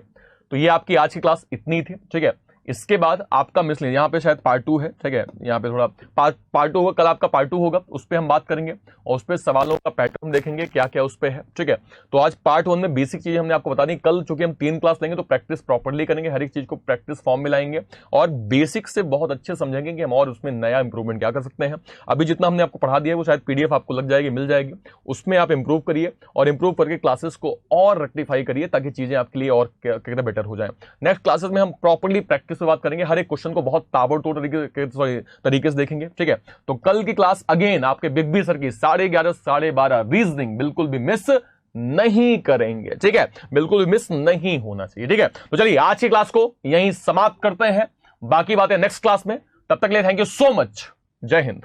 A: तो ये आपकी आज की क्लास इतनी थी, ठीक है। इसके बाद आपका मिसलेनियस, यहाँ पे शायद पार्ट 2 है, ठीक है, यहाँ पे थोड़ा पार्ट 2 होगा, कल आपका पार्ट 2 होगा, उस पर हम बात करेंगे और उस पर सवालों का पैटर्न देखेंगे क्या क्या उस पर है, ठीक है। तो आज पार्ट 1 में बेसिक चीजें हमने आपको बता दी। कल चूंकि हम 3 क्लास लेंगे तो प्रैक्टिस प्रॉपर्ली करेंगे, हर एक चीज को प्रैक्टिस फॉर्म में लाएंगे और बेसिक से बहुत अच्छे समझेंगे कि हम और उसमें नया इंप्रूवमेंट क्या कर सकते हैं। अभी जितना हमने आपको पढ़ा दिया है वो शायद पीडीएफ आपको लग जाएगी, मिल जाएगी, उसमें आप इंप्रूव करिए और इंप्रूव करके क्लासेस को और रेक्टिफाई करिए ताकि चीजें आपके लिए और क्या बेटर हो जाए। नेक्स्ट क्लासेस में हम प्रॉपर्ली प्रैक्टिस पे बात करेंगे, हर एक क्वेश्चन को बहुत ताबड़तोड़ तरीके से देखेंगे, ठीक है। तो कल की क्लास अगेन आपके बिग बी सर की 11:30 12:30 रीजनिंग बिल्कुल भी मिस नहीं करेंगे, ठीक है, बिल्कुल भी मिस नहीं होना चाहिए, ठीक है। तो चलिए आज की क्लास को यहीं समाप्त करते हैं, बाकी बातें नेक्स्ट क्लास में। तब तक के लिए थैंक यू सो मच, जय हिंद।